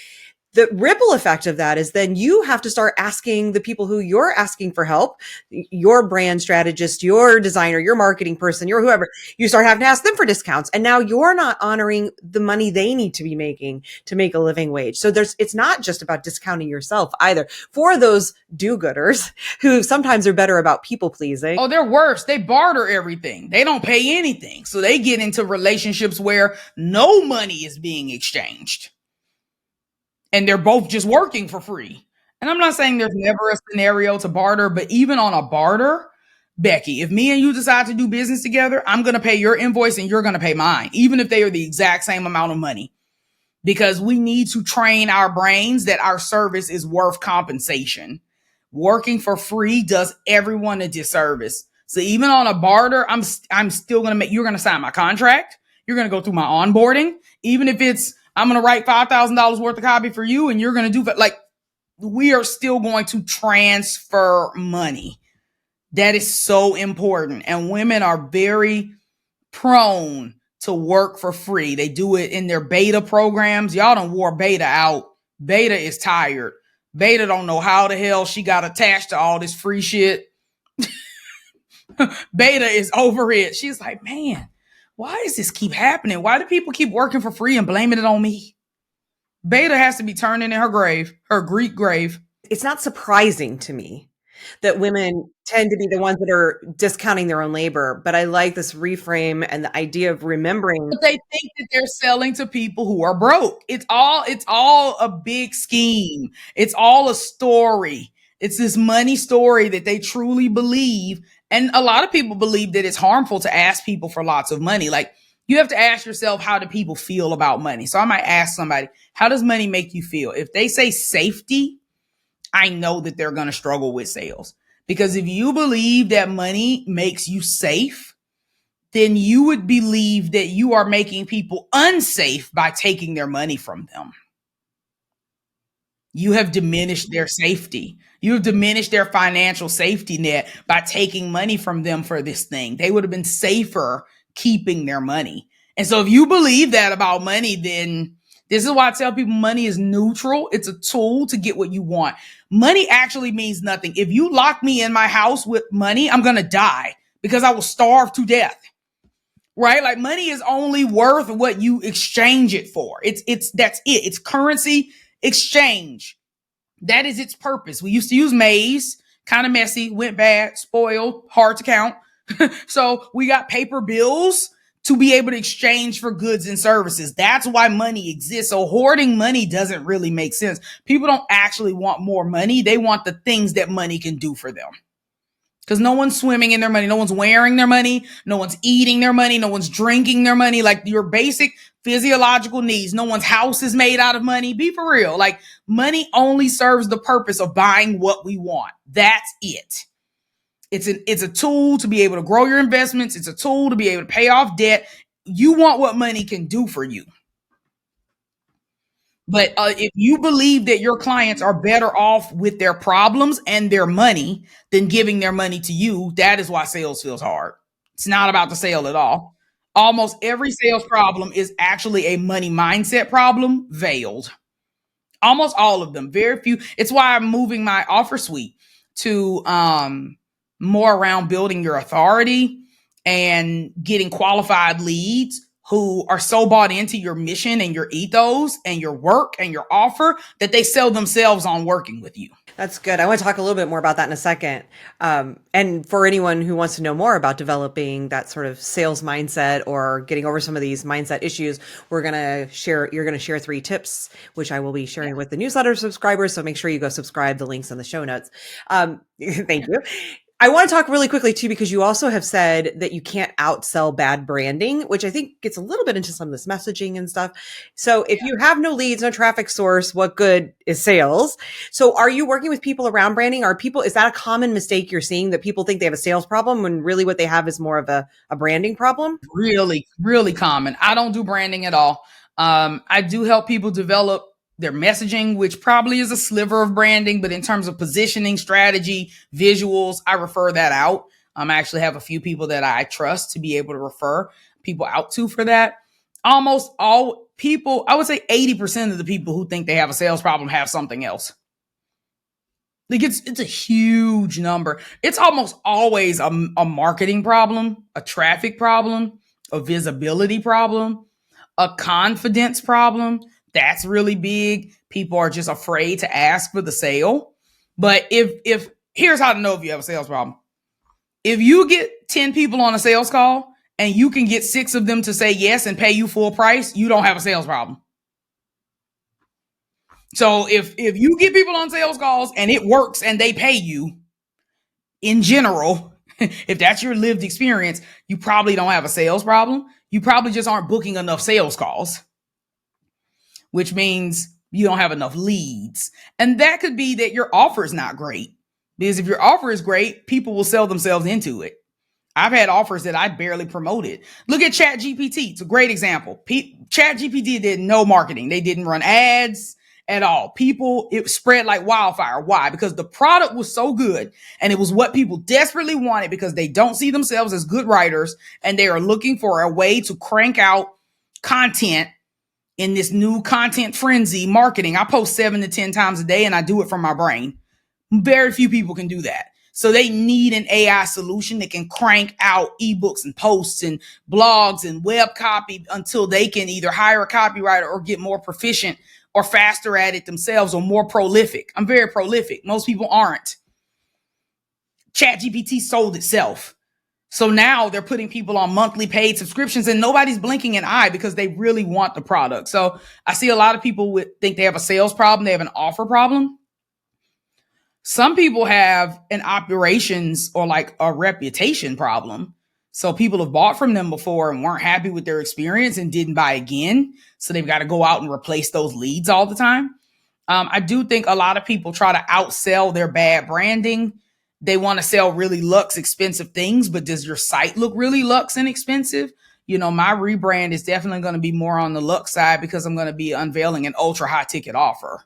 the ripple effect of that is then you have to start asking the people who you're asking for help, your brand strategist, your designer, your marketing person, your whoever, you start having to ask them for discounts. And now you're not honoring the money they need to be making to make a living wage. So it's not just about discounting yourself either. For those do-gooders who sometimes are better about people pleasing. Oh, they're worse. They barter everything. They don't pay anything. So they get into relationships where no money is being exchanged. And they're both just working for free. And I'm not saying there's never a scenario to barter, but even on a barter, Becky, if me and you decide to do business together, I'm going to pay your invoice and you're going to pay mine, even if they are the exact same amount of money, because we need to train our brains that our service is worth compensation. Working for free does everyone a disservice. So even on a barter, I'm still going to you're going to sign my contract. You're going to go through my onboarding, even if it's, I'm going to write $5,000 worth of copy for you and you're going to do, we are still going to transfer money. That is so important. And women are very prone to work for free. They do it in their beta programs. Y'all done wore beta out. Beta is tired. Beta don't know how the hell she got attached to all this free shit. Beta is over it. She's like, man, why does this keep happening? Why do people keep working for free and blaming it on me? Beta has to be turning in her grave, her Greek grave. It's not surprising to me that women tend to be the ones that are discounting their own labor. But I like this reframe and the idea of remembering. But they think that they're selling to people who are broke. It's all a big scheme. It's all a story. It's this money story that they truly believe. And a lot of people believe that it's harmful to ask people for lots of money. Like, you have to ask yourself, how do people feel about money? So I might ask somebody, how does money make you feel? If they say safety, I know that they're going to struggle with sales. Because if you believe that money makes you safe, then you would believe that you are making people unsafe by taking their money from them. You have diminished their safety. You have diminished their financial safety net by taking money from them for this thing. They would have been safer keeping their money. And so if you believe that about money, then this is why I tell people money is neutral. It's a tool to get what you want. Money actually means nothing. If you lock me in my house with money, I'm going to die because I will starve to death. Right? Like money is only worth what you exchange it for. That's it. It's currency exchange. That is its purpose. We used to use maize, kind of messy, went bad, spoiled, hard to count. So we got paper bills to be able to exchange for goods and services. That's why money exists. So hoarding money doesn't really make sense. People don't actually want more money. They want the things that money can do for them. Because no one's swimming in their money. No one's wearing their money. No one's eating their money. No one's drinking their money. Like your basic physiological needs. No one's house is made out of money. Be for real. Like money only serves the purpose of buying what we want. That's it. It's a tool to be able to grow your investments. It's a tool to be able to pay off debt. You want what money can do for you. But if you believe that your clients are better off with their problems and their money than giving their money to you, that is why sales feels hard. It's not about the sale at all. Almost every sales problem is actually a money mindset problem veiled. Almost all of them. Very few. It's why I'm moving my offer suite to more around building your authority and getting qualified leads who are so bought into your mission and your ethos and your work and your offer that they sell themselves on working with you. That's good. I want to talk a little bit more about that in a second. And for anyone who wants to know more about developing that sort of sales mindset or getting over some of these mindset issues, you're going to share 3 tips, which I will be sharing with the newsletter subscribers. So make sure you go subscribe. The link's in the show notes. Thank you. I want to talk really quickly too, because you also have said that you can't outsell bad branding, which I think gets a little bit into some of this messaging and stuff. So if you have no leads, no traffic source, what good is sales? So are you working with people around branding? Is that a common mistake you're seeing, that people think they have a sales problem when really what they have is more of a branding problem? Really, really common. I don't do branding at all. I do help people develop their messaging, which probably is a sliver of branding, but in terms of positioning, strategy, visuals, I refer that out. I actually have a few people that I trust to be able to refer people out to for that. Almost all people, I would say 80% of the people who think they have a sales problem have something else. Like it's a huge number. It's almost always a marketing problem, a traffic problem, a visibility problem, a confidence problem. That's really big. People are just afraid to ask for the sale. But if here's how to know if you have a sales problem. If you get 10 people on a sales call and you can get 6 of them to say yes and pay you full price, you don't have a sales problem. So if you get people on sales calls and it works and they pay you, in general, if that's your lived experience, you probably don't have a sales problem. You probably just aren't booking enough sales calls, which means you don't have enough leads. And that could be that your offer is not great. Because if your offer is great, people will sell themselves into it. I've had offers that I barely promoted. Look at ChatGPT. It's a great example. ChatGPT did no marketing. They didn't run ads at all. It spread like wildfire. Why? Because the product was so good and it was what people desperately wanted because they don't see themselves as good writers and they are looking for a way to crank out content in this new content frenzy marketing. I post 7 to 10 times a day and I do it from my brain. Very few people can do that. So they need an AI solution that can crank out ebooks and posts and blogs and web copy until they can either hire a copywriter or get more proficient or faster at it themselves or more prolific. I'm very prolific. Most people aren't. ChatGPT sold itself. So now they're putting people on monthly paid subscriptions and nobody's blinking an eye because they really want the product. So I see a lot of people think they have a sales problem. They have an offer problem. Some people have an operations or like a reputation problem. So people have bought from them before and weren't happy with their experience and didn't buy again. So they've got to go out and replace those leads all the time. I do think a lot of people try to outsell their bad branding they want to sell really luxe, expensive things, but does your site look really luxe and expensive? My rebrand is definitely going to be more on the luxe side because I'm going to be unveiling an ultra high ticket offer.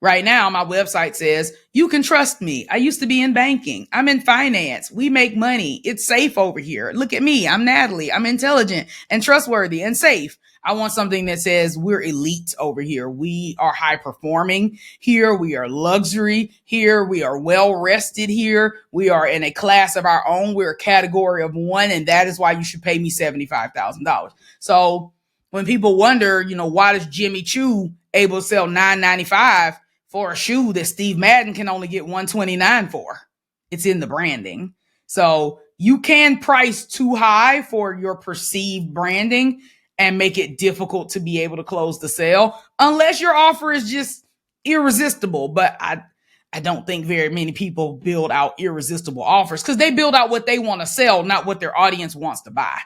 Right now, my website says, you can trust me. I used to be in banking. I'm in finance. We make money. It's safe over here. Look at me. I'm Natalie. I'm intelligent and trustworthy and safe. I want something that says we're elite over here. We are high performing here. We are luxury here. We are well rested here. We are in a class of our own. We're a category of one. And that is why you should pay me $75,000. So when people wonder, why does Jimmy Choo able to sell $9.95 for a shoe that Steve Madden can only get $129 for? It's in the branding. So you can price too high for your perceived branding and make it difficult to be able to close the sale unless your offer is just irresistible. But I don't think very many people build out irresistible offers because they build out what they want to sell, not what their audience wants to buy.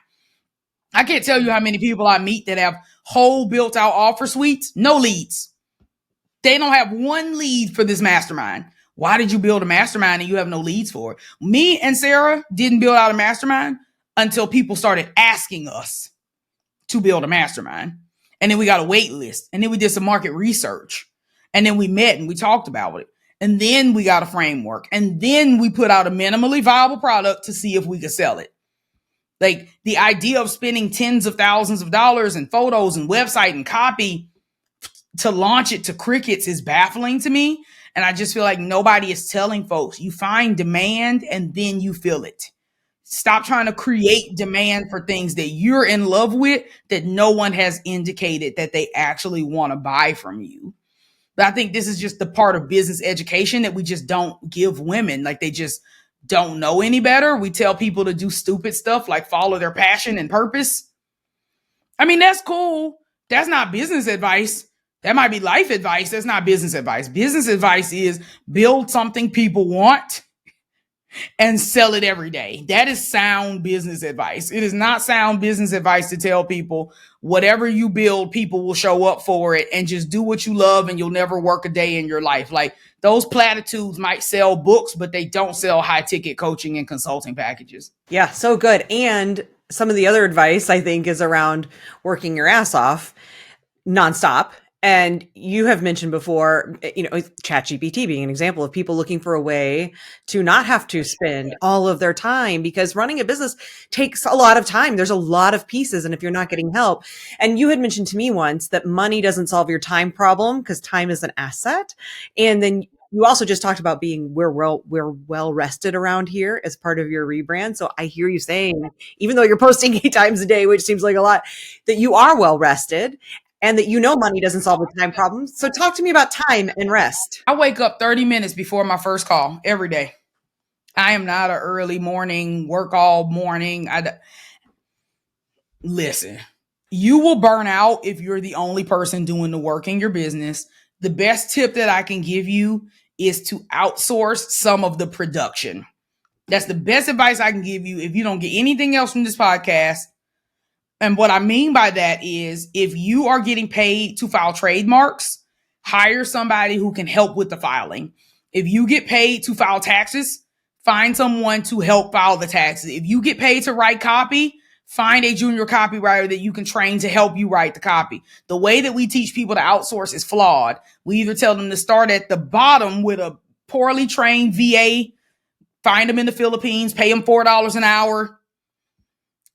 I can't tell you how many people I meet that have whole built out offer suites, no leads. They don't have one lead for this mastermind. Why did you build a mastermind and you have no leads for it? Me and Sarah didn't build out a mastermind until people started asking us to build a mastermind. And then we got a wait list. And then we did some market research. And then we met and we talked about it. And then we got a framework. And then we put out a minimally viable product to see if we could sell it. Like the idea of spending tens of thousands of dollars in photos and website and copy to launch it to crickets is baffling to me. And I just feel like nobody is telling folks, you find demand and then you feel it. Stop trying to create demand for things that you're in love with that no one has indicated that they actually want to buy from you. But I think this is just the part of business education that we just don't give women. Like they just don't know any better. We tell people to do stupid stuff like follow their passion and purpose. I mean, that's cool. That's not business advice. That might be life advice. That's not business advice. Business advice is build something people want and sell it every day. That is sound business advice. It is not sound business advice to tell people whatever you build, people will show up for it and just do what you love and you'll never work a day in your life. Like those platitudes might sell books, but they don't sell high ticket coaching and consulting packages. Yeah, so good. And some of the other advice I think is around working your ass off nonstop. And you have mentioned before, ChatGPT being an example of people looking for a way to not have to spend all of their time because running a business takes a lot of time. There's a lot of pieces. And if you're not getting help, and you had mentioned to me once that money doesn't solve your time problem because time is an asset. And then you also just talked about we're well rested around here as part of your rebrand. So I hear you saying, even though you're posting 8 times a day, which seems like a lot, that you are well rested. And that money doesn't solve the time problem. So talk to me about time and rest. I wake up 30 minutes before my first call every day. I am not an early morning, work all morning. Listen, you will burn out if you're the only person doing the work in your business. The best tip that I can give you is to outsource some of the production. That's the best advice I can give you if you don't get anything else from this podcast. And what I mean by that is if you are getting paid to file trademarks, hire somebody who can help with the filing. If you get paid to file taxes, find someone to help file the taxes. If you get paid to write copy, find a junior copywriter that you can train to help you write the copy. The way that we teach people to outsource is flawed. We either tell them to start at the bottom with a poorly trained VA, find them in the Philippines, pay them $4 an hour.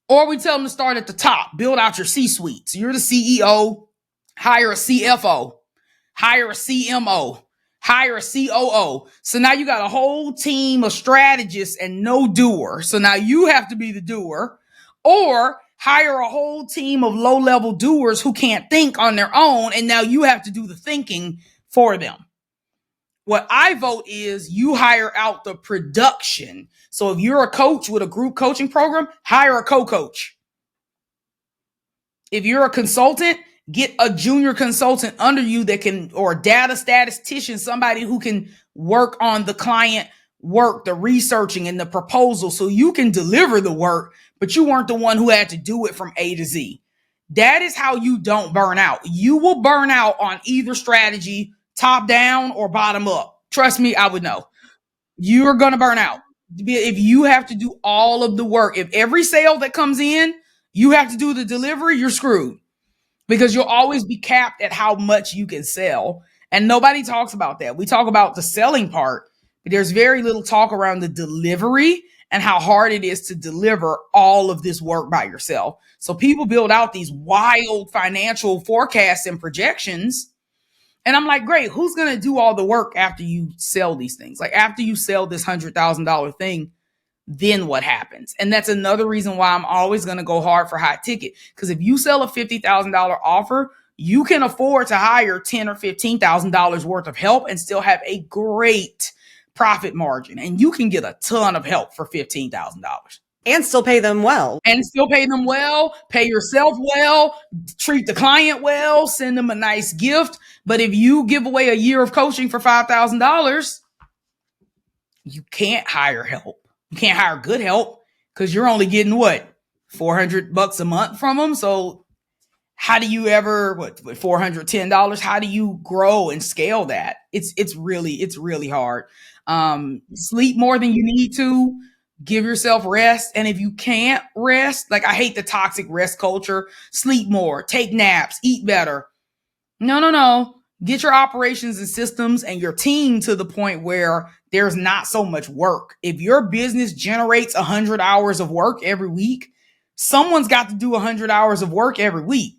Or we tell them to start at the top, build out your C-suite. So you're the CEO, hire a CFO, hire a CMO, hire a COO. So now you got a whole team of strategists and no doer. So now you have to be the doer. Or hire a whole team of low-level doers who can't think on their own. And now you have to do the thinking for them. What I vote is you hire out the production. So if you're a coach with a group coaching program, hire a co-coach. If you're a consultant, get a junior consultant under you that can, or a data statistician, somebody who can work on the client work, the researching and the proposal so you can deliver the work, but you weren't the one who had to do it from A to Z. That is how you don't burn out. You will burn out on either strategy, top down or bottom up. Trust me, I would know. You're going to burn out. If you have to do all of the work, if every sale that comes in, you have to do the delivery, you're screwed because you'll always be capped at how much you can sell. And nobody talks about that. We talk about the selling part, but there's very little talk around the delivery and how hard it is to deliver all of this work by yourself. So people build out these wild financial forecasts and projections. And I'm like, great, who's going to do all the work after you sell these things? Like after you sell this $100,000 thing, then what happens? And that's another reason why I'm always going to go hard for high ticket. Because if you sell a $50,000 offer, you can afford to hire $10,000 or $15,000 worth of help and still have a great profit margin. And you can get a ton of help for $15,000. And still pay them well. And still pay them well, pay yourself well, treat the client well, send them a nice gift. But if you give away a year of coaching for $5,000, you can't hire help. You can't hire good help because you're only getting what? $400 a month from them. So how do you ever, $410? How do you grow and scale that? It's really hard. Sleep more than you need to. Give yourself rest. And if you can't rest, like I hate the toxic rest culture, sleep more, take naps, eat better. No. Get your operations and systems and your team to the point where there's not so much work. If your business generates 100 hours of work every week, someone's got to do 100 hours of work every week.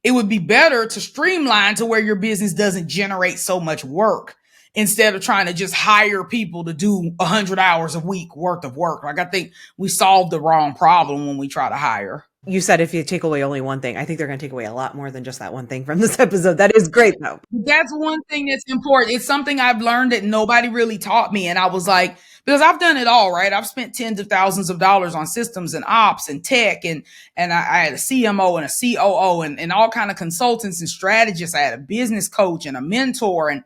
It would be better to streamline to where your business doesn't generate so much work, instead of trying to just hire people to do 100 hours a week worth of work. Like I think we solved the wrong problem when we try to hire. You said if you take away only one thing, I think they're going to take away a lot more than just that one thing from this episode. That is great though. That's one thing that's important. It's something I've learned that nobody really taught me. And I was like, because I've done it all, right? I've spent tens of thousands of dollars on systems and ops and tech. And I had a CMO and a COO and all kind of consultants and strategists. I had a business coach and a mentor, and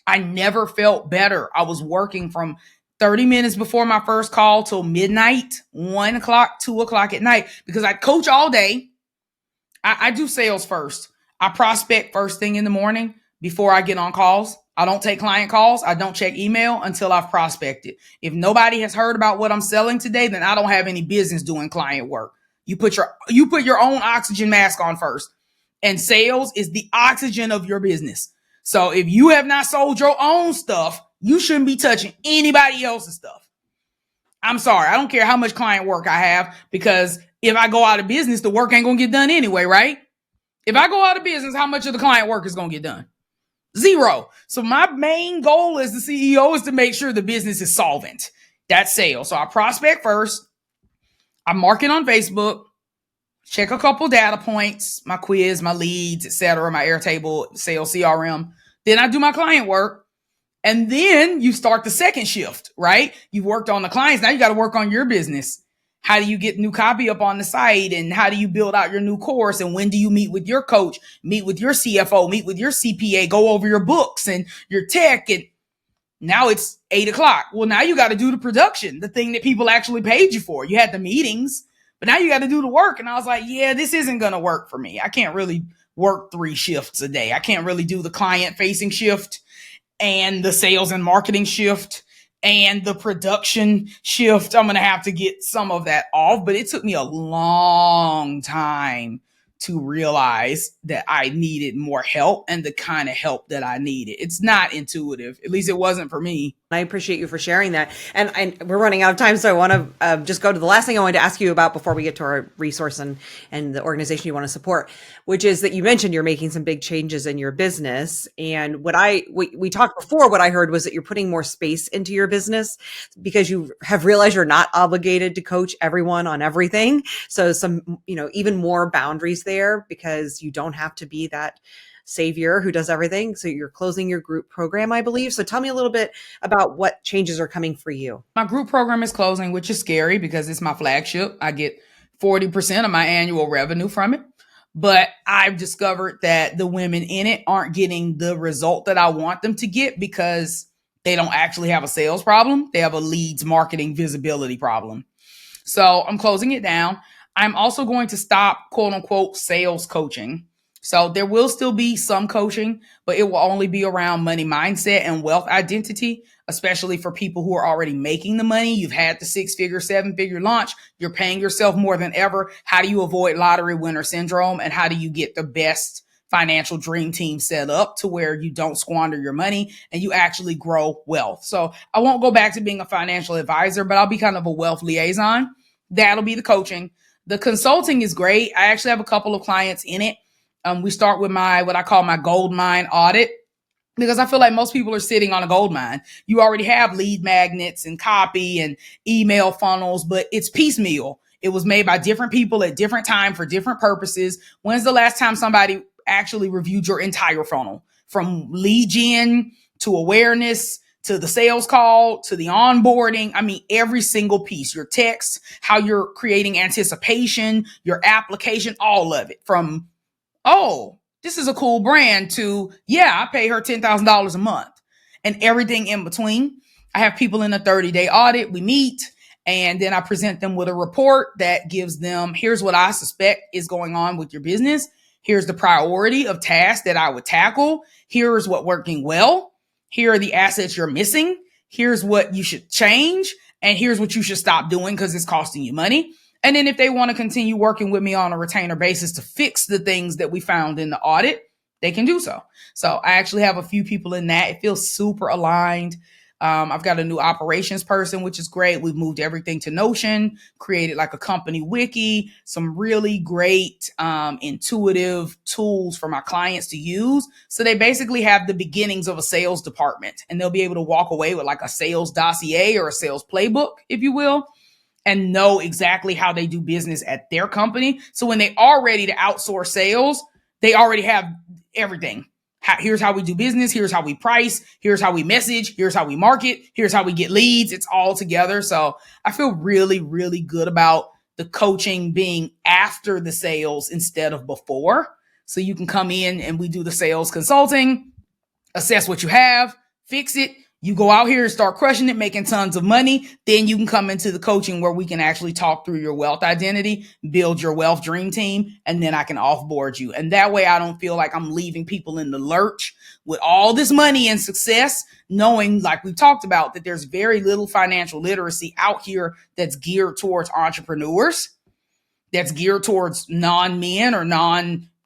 I never felt better. I was working from 30 minutes before my first call till midnight, 1 o'clock, 2 o'clock at night, because I coach all day. I do sales first. I prospect first thing in the morning before I get on calls. I don't take client calls. I don't check email until I've prospected. If nobody has heard about what I'm selling today, then I don't have any business doing client work. You put your own oxygen mask on first. And sales is the oxygen of your business. So if you have not sold your own stuff, you shouldn't be touching anybody else's stuff. I'm sorry. I don't care how much client work I have, because if I go out of business, the work ain't going to get done anyway, right? If I go out of business, how much of the client work is going to get done? Zero. So my main goal as the CEO is to make sure the business is solvent. That's sales. So I prospect first. I market on Facebook. Check a couple data points, my quiz, my leads, etc., my Airtable, sales CRM. Then I do my client work. And then you start the second shift, right? You've worked on the clients. Now you got to work on your business. How do you get new copy up on the site? And how do you build out your new course? And when do you meet with your coach, meet with your CFO, meet with your CPA, go over your books and your tech? And now it's 8 o'clock. Well, now you got to do the production, the thing that people actually paid you for. You had the meetings, but now you got to do the work. And I was like, yeah, this isn't going to work for me. I can't really work 3 shifts a day. I can't really do the client facing shift and the sales and marketing shift and the production shift. I'm going to have to get some of that off, but it took me a long time to realize that I needed more help and the kind of help that I needed. It's not intuitive. At least it wasn't for me. I appreciate you for sharing that. And we're running out of time, so I want to just go to the last thing I wanted to ask you about before we get to our resource and the organization you want to support, which is that you mentioned you're making some big changes in your business. And we talked before, what I heard was that you're putting more space into your business because you have realized you're not obligated to coach everyone on everything. So some, even more boundaries there, because you don't have to be that savior who does everything. So you're closing your group program, I believe. So tell me a little bit about what changes are coming for you. My group program is closing, which is scary because it's my flagship. I get 40% of my annual revenue from it. But I've discovered that the women in it aren't getting the result that I want them to get because they don't actually have a sales problem. They have a leads marketing visibility problem. So I'm closing it down. I'm also going to stop, quote unquote, sales coaching. So there will still be some coaching, but it will only be around money mindset and wealth identity, especially for people who are already making the money. You've had the 6-figure, 7-figure launch. You're paying yourself more than ever. How do you avoid lottery winner syndrome? And how do you get the best financial dream team set up to where you don't squander your money and you actually grow wealth? So I won't go back to being a financial advisor, but I'll be kind of a wealth liaison. That'll be the coaching. The consulting is great. I actually have a couple of clients in it. We start with what I call my gold mine audit, because I feel like most people are sitting on a gold mine. You already have lead magnets and copy and email funnels, but it's piecemeal. It was made by different people at different time for different purposes. When's the last time somebody actually reviewed your entire funnel, from lead gen to awareness to the sales call to the onboarding? I mean, every single piece, your text, how you're creating anticipation, your application, all of it, from oh, this is a cool brand to, yeah, I pay her $10,000 a month, and everything in between. I have people in a 30-day audit. We meet, and then I present them with a report that gives them, here's what I suspect is going on with your business. Here's the priority of tasks that I would tackle. Here's what working well. Here are the assets you're missing. Here's what you should change. And here's what you should stop doing because it's costing you money. And then if they want to continue working with me on a retainer basis to fix the things that we found in the audit, they can do so. So I actually have a few people in that. It feels super aligned. I've got a new operations person, which is great. We've moved everything to Notion, created like a company wiki, some really great intuitive tools for my clients to use. So they basically have the beginnings of a sales department, and they'll be able to walk away with like a sales dossier or a sales playbook, if you will, and know exactly how they do business at their company. So when they are ready to outsource sales, they already have everything. Here's how we do business. Here's how we price. Here's how we message. Here's how we market. Here's how we get leads. It's all together. So I feel really, really good about the coaching being after the sales instead of before. So you can come in and we do the sales consulting, assess what you have, fix it. You go out here and start crushing it, making tons of money. Then you can come into the coaching where we can actually talk through your wealth identity, build your wealth dream team, and then I can offboard you. And that way I don't feel like I'm leaving people in the lurch with all this money and success, knowing, like we talked about, that there's very little financial literacy out here that's geared towards entrepreneurs, that's geared towards non-men or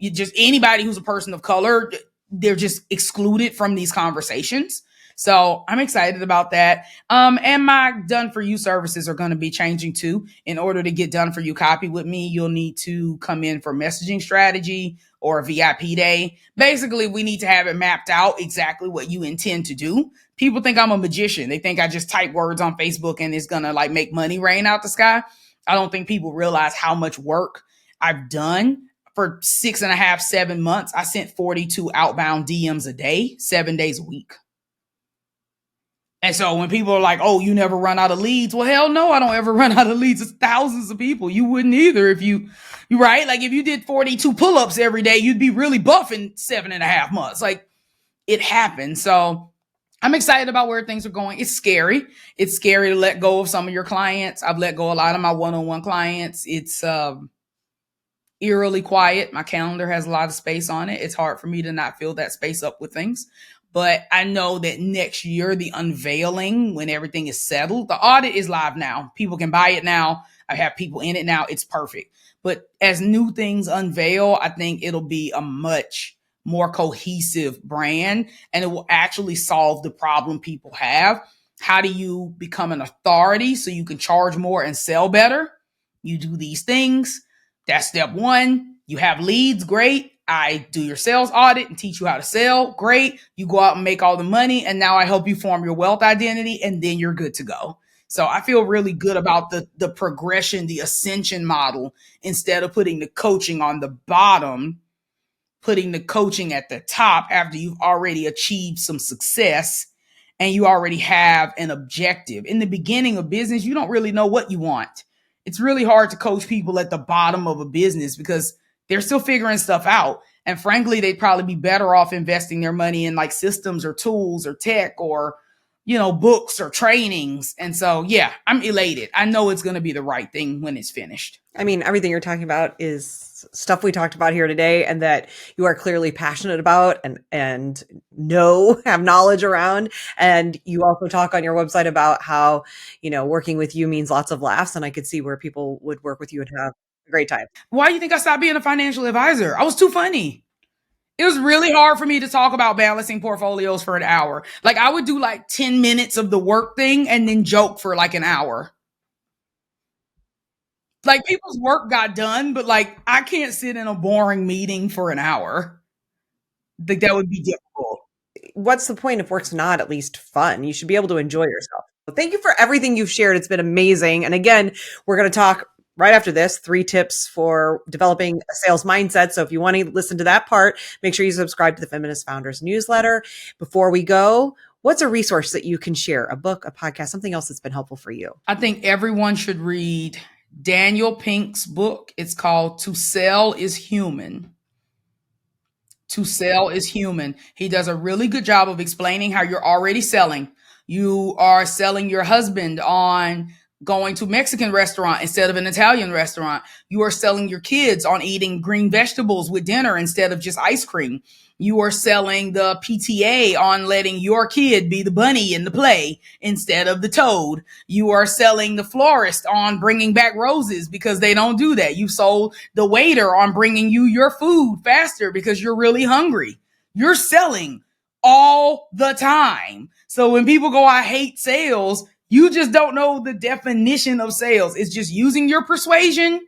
just anybody who's a person of color. They're just excluded from these conversations. So I'm excited about that. And my done for you services are going to be changing too. In order to get done for you copy with me, you'll need to come in for messaging strategy or a VIP day. Basically, we need to have it mapped out exactly what you intend to do. People think I'm a magician. They think I just type words on Facebook and it's going to like make money rain out the sky. I don't think people realize how much work I've done. For 6.5, 7 months, I sent 42 outbound DMs a day, 7 days a week. And so when people are like, oh, you never run out of leads. Well, hell no, I don't ever run out of leads. It's thousands of people. You wouldn't either if you right? Like if you did 42 pull-ups every day, you'd be really buff in 7.5 months. Like it happens. So I'm excited about where things are going. It's scary. It's scary to let go of some of your clients. I've let go a lot of my one-on-one clients. It's eerily quiet. My calendar has a lot of space on it. It's hard for me to not fill that space up with things. But I know that next year, the unveiling, when everything is settled, the audit is live now. People can buy it now. I have people in it now. It's perfect. But as new things unveil, I think it'll be a much more cohesive brand, and it will actually solve the problem people have. How do you become an authority so you can charge more and sell better? You do these things. That's step one. You have leads. Great. I do your sales audit and teach you how to sell. Great. You go out and make all the money. And now I help you form your wealth identity, and then you're good to go. So I feel really good about the progression, the ascension model, instead of putting the coaching on the bottom, putting the coaching at the top after you've already achieved some success and you already have an objective. In the beginning of business, you don't really know what you want. It's really hard to coach people at the bottom of a business because they're still figuring stuff out. And frankly, they'd probably be better off investing their money in like systems or tools or tech or, books or trainings. And so, yeah, I'm elated. I know it's going to be the right thing when it's finished. I mean, everything you're talking about is stuff we talked about here today and that you are clearly passionate about and have knowledge around. And you also talk on your website about how, working with you means lots of laughs. And I could see where people would work with you and have a great time. Why do you think I stopped being a financial advisor? I was too funny. It was really hard for me to talk about balancing portfolios for an hour. Like I would do like 10 minutes of the work thing and then joke for like an hour. Like people's work got done, but like I can't sit in a boring meeting for an hour. Like that would be difficult. What's the point if work's not at least fun? You should be able to enjoy yourself. Thank you for everything you've shared. It's been amazing. And again, we're going to talk right after this, 3 tips for developing a sales mindset. So if you want to listen to that part, make sure you subscribe to the Feminist Founders newsletter. Before we go, what's a resource that you can share? A book, a podcast, something else that's been helpful for you? I think everyone should read Daniel Pink's book. It's called To Sell is Human. To Sell is Human. He does a really good job of explaining how you're already selling. You are selling your husband on going to a Mexican restaurant instead of an Italian restaurant. You are selling your kids on eating green vegetables with dinner instead of just ice cream. You are selling the PTA on letting your kid be the bunny in the play instead of the toad. You are selling the florist on bringing back roses because they don't do that. You sold the waiter on bringing you your food faster because you're really hungry. You're selling all the time. So when people go, I hate sales, you just don't know the definition of sales. It's just using your persuasion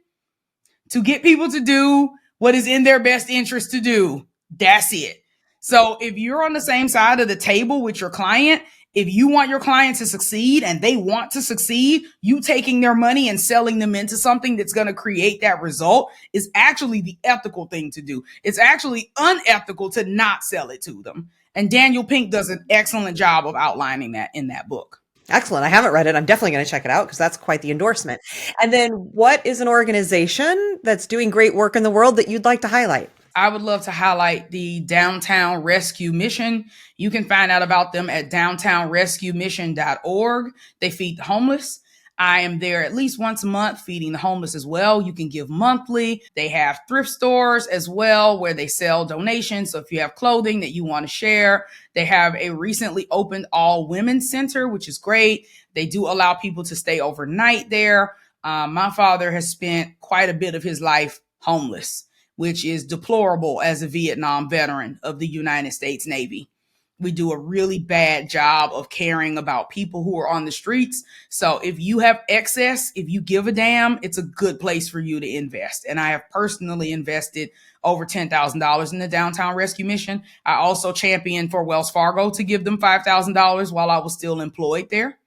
to get people to do what is in their best interest to do. That's it. So if you're on the same side of the table with your client, if you want your client to succeed and they want to succeed, you taking their money and selling them into something that's going to create that result is actually the ethical thing to do. It's actually unethical to not sell it to them. And Daniel Pink does an excellent job of outlining that in that book. Excellent. I haven't read it. I'm definitely going to check it out because that's quite the endorsement. And then what is an organization that's doing great work in the world that you'd like to highlight? I would love to highlight the Downtown Rescue Mission. You can find out about them at downtownrescuemission.org. They feed the homeless. I am there at least once a month feeding the homeless as well. You can give monthly. They have thrift stores as well where they sell donations. So if you have clothing that you want to share, they have a recently opened all women's center, which is great. They do allow people to stay overnight there. My father has spent quite a bit of his life homeless, which is deplorable as a Vietnam veteran of the United States Navy. We do a really bad job of caring about people who are on the streets. So if you have excess, if you give a damn, it's a good place for you to invest. And I have personally invested over $10,000 in the Downtown Rescue Mission. I also championed for Wells Fargo to give them $5,000 while I was still employed there.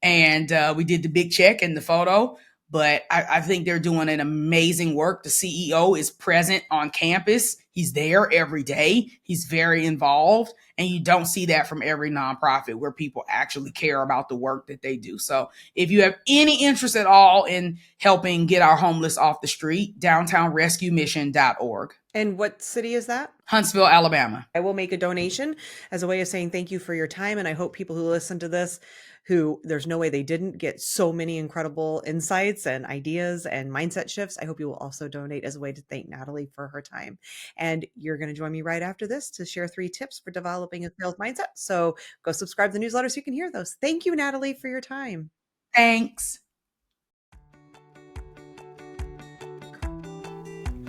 And we did the big check and the photo. But I think they're doing an amazing work. The CEO is present on campus. He's there every day. He's very involved. And you don't see that from every nonprofit where people actually care about the work that they do. So if you have any interest at all in helping get our homeless off the street, downtownrescuemission.org. And what city is that? Huntsville, Alabama. I will make a donation as a way of saying thank you for your time. And I hope people who listen to this, who there's no way they didn't get so many incredible insights and ideas and mindset shifts. I hope you will also donate as a way to thank Natalie for her time. And you're going to join me right after this to share 3 tips for developing a sales mindset. So go subscribe to the newsletter so you can hear those. Thank you, Natalie, for your time. Thanks.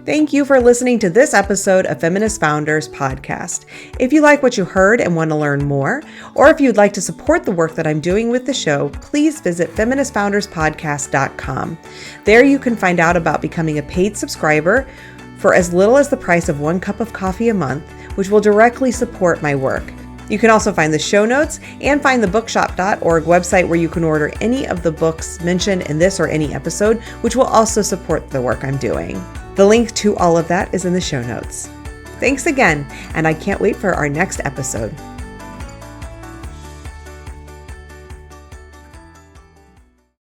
Thank you for listening to this episode of Feminist Founders podcast. If you like what you heard and want to learn more, or if you'd like to support the work that I'm doing with the show, please visit feministfounderspodcast.com. There you can find out about becoming a paid subscriber for as little as the price of 1 cup of coffee a month, which will directly support my work. You can also find the show notes and find the bookshop.org website where you can order any of the books mentioned in this or any episode, which will also support the work I'm doing. The link to all of that is in the show notes. Thanks again, and I can't wait for our next episode.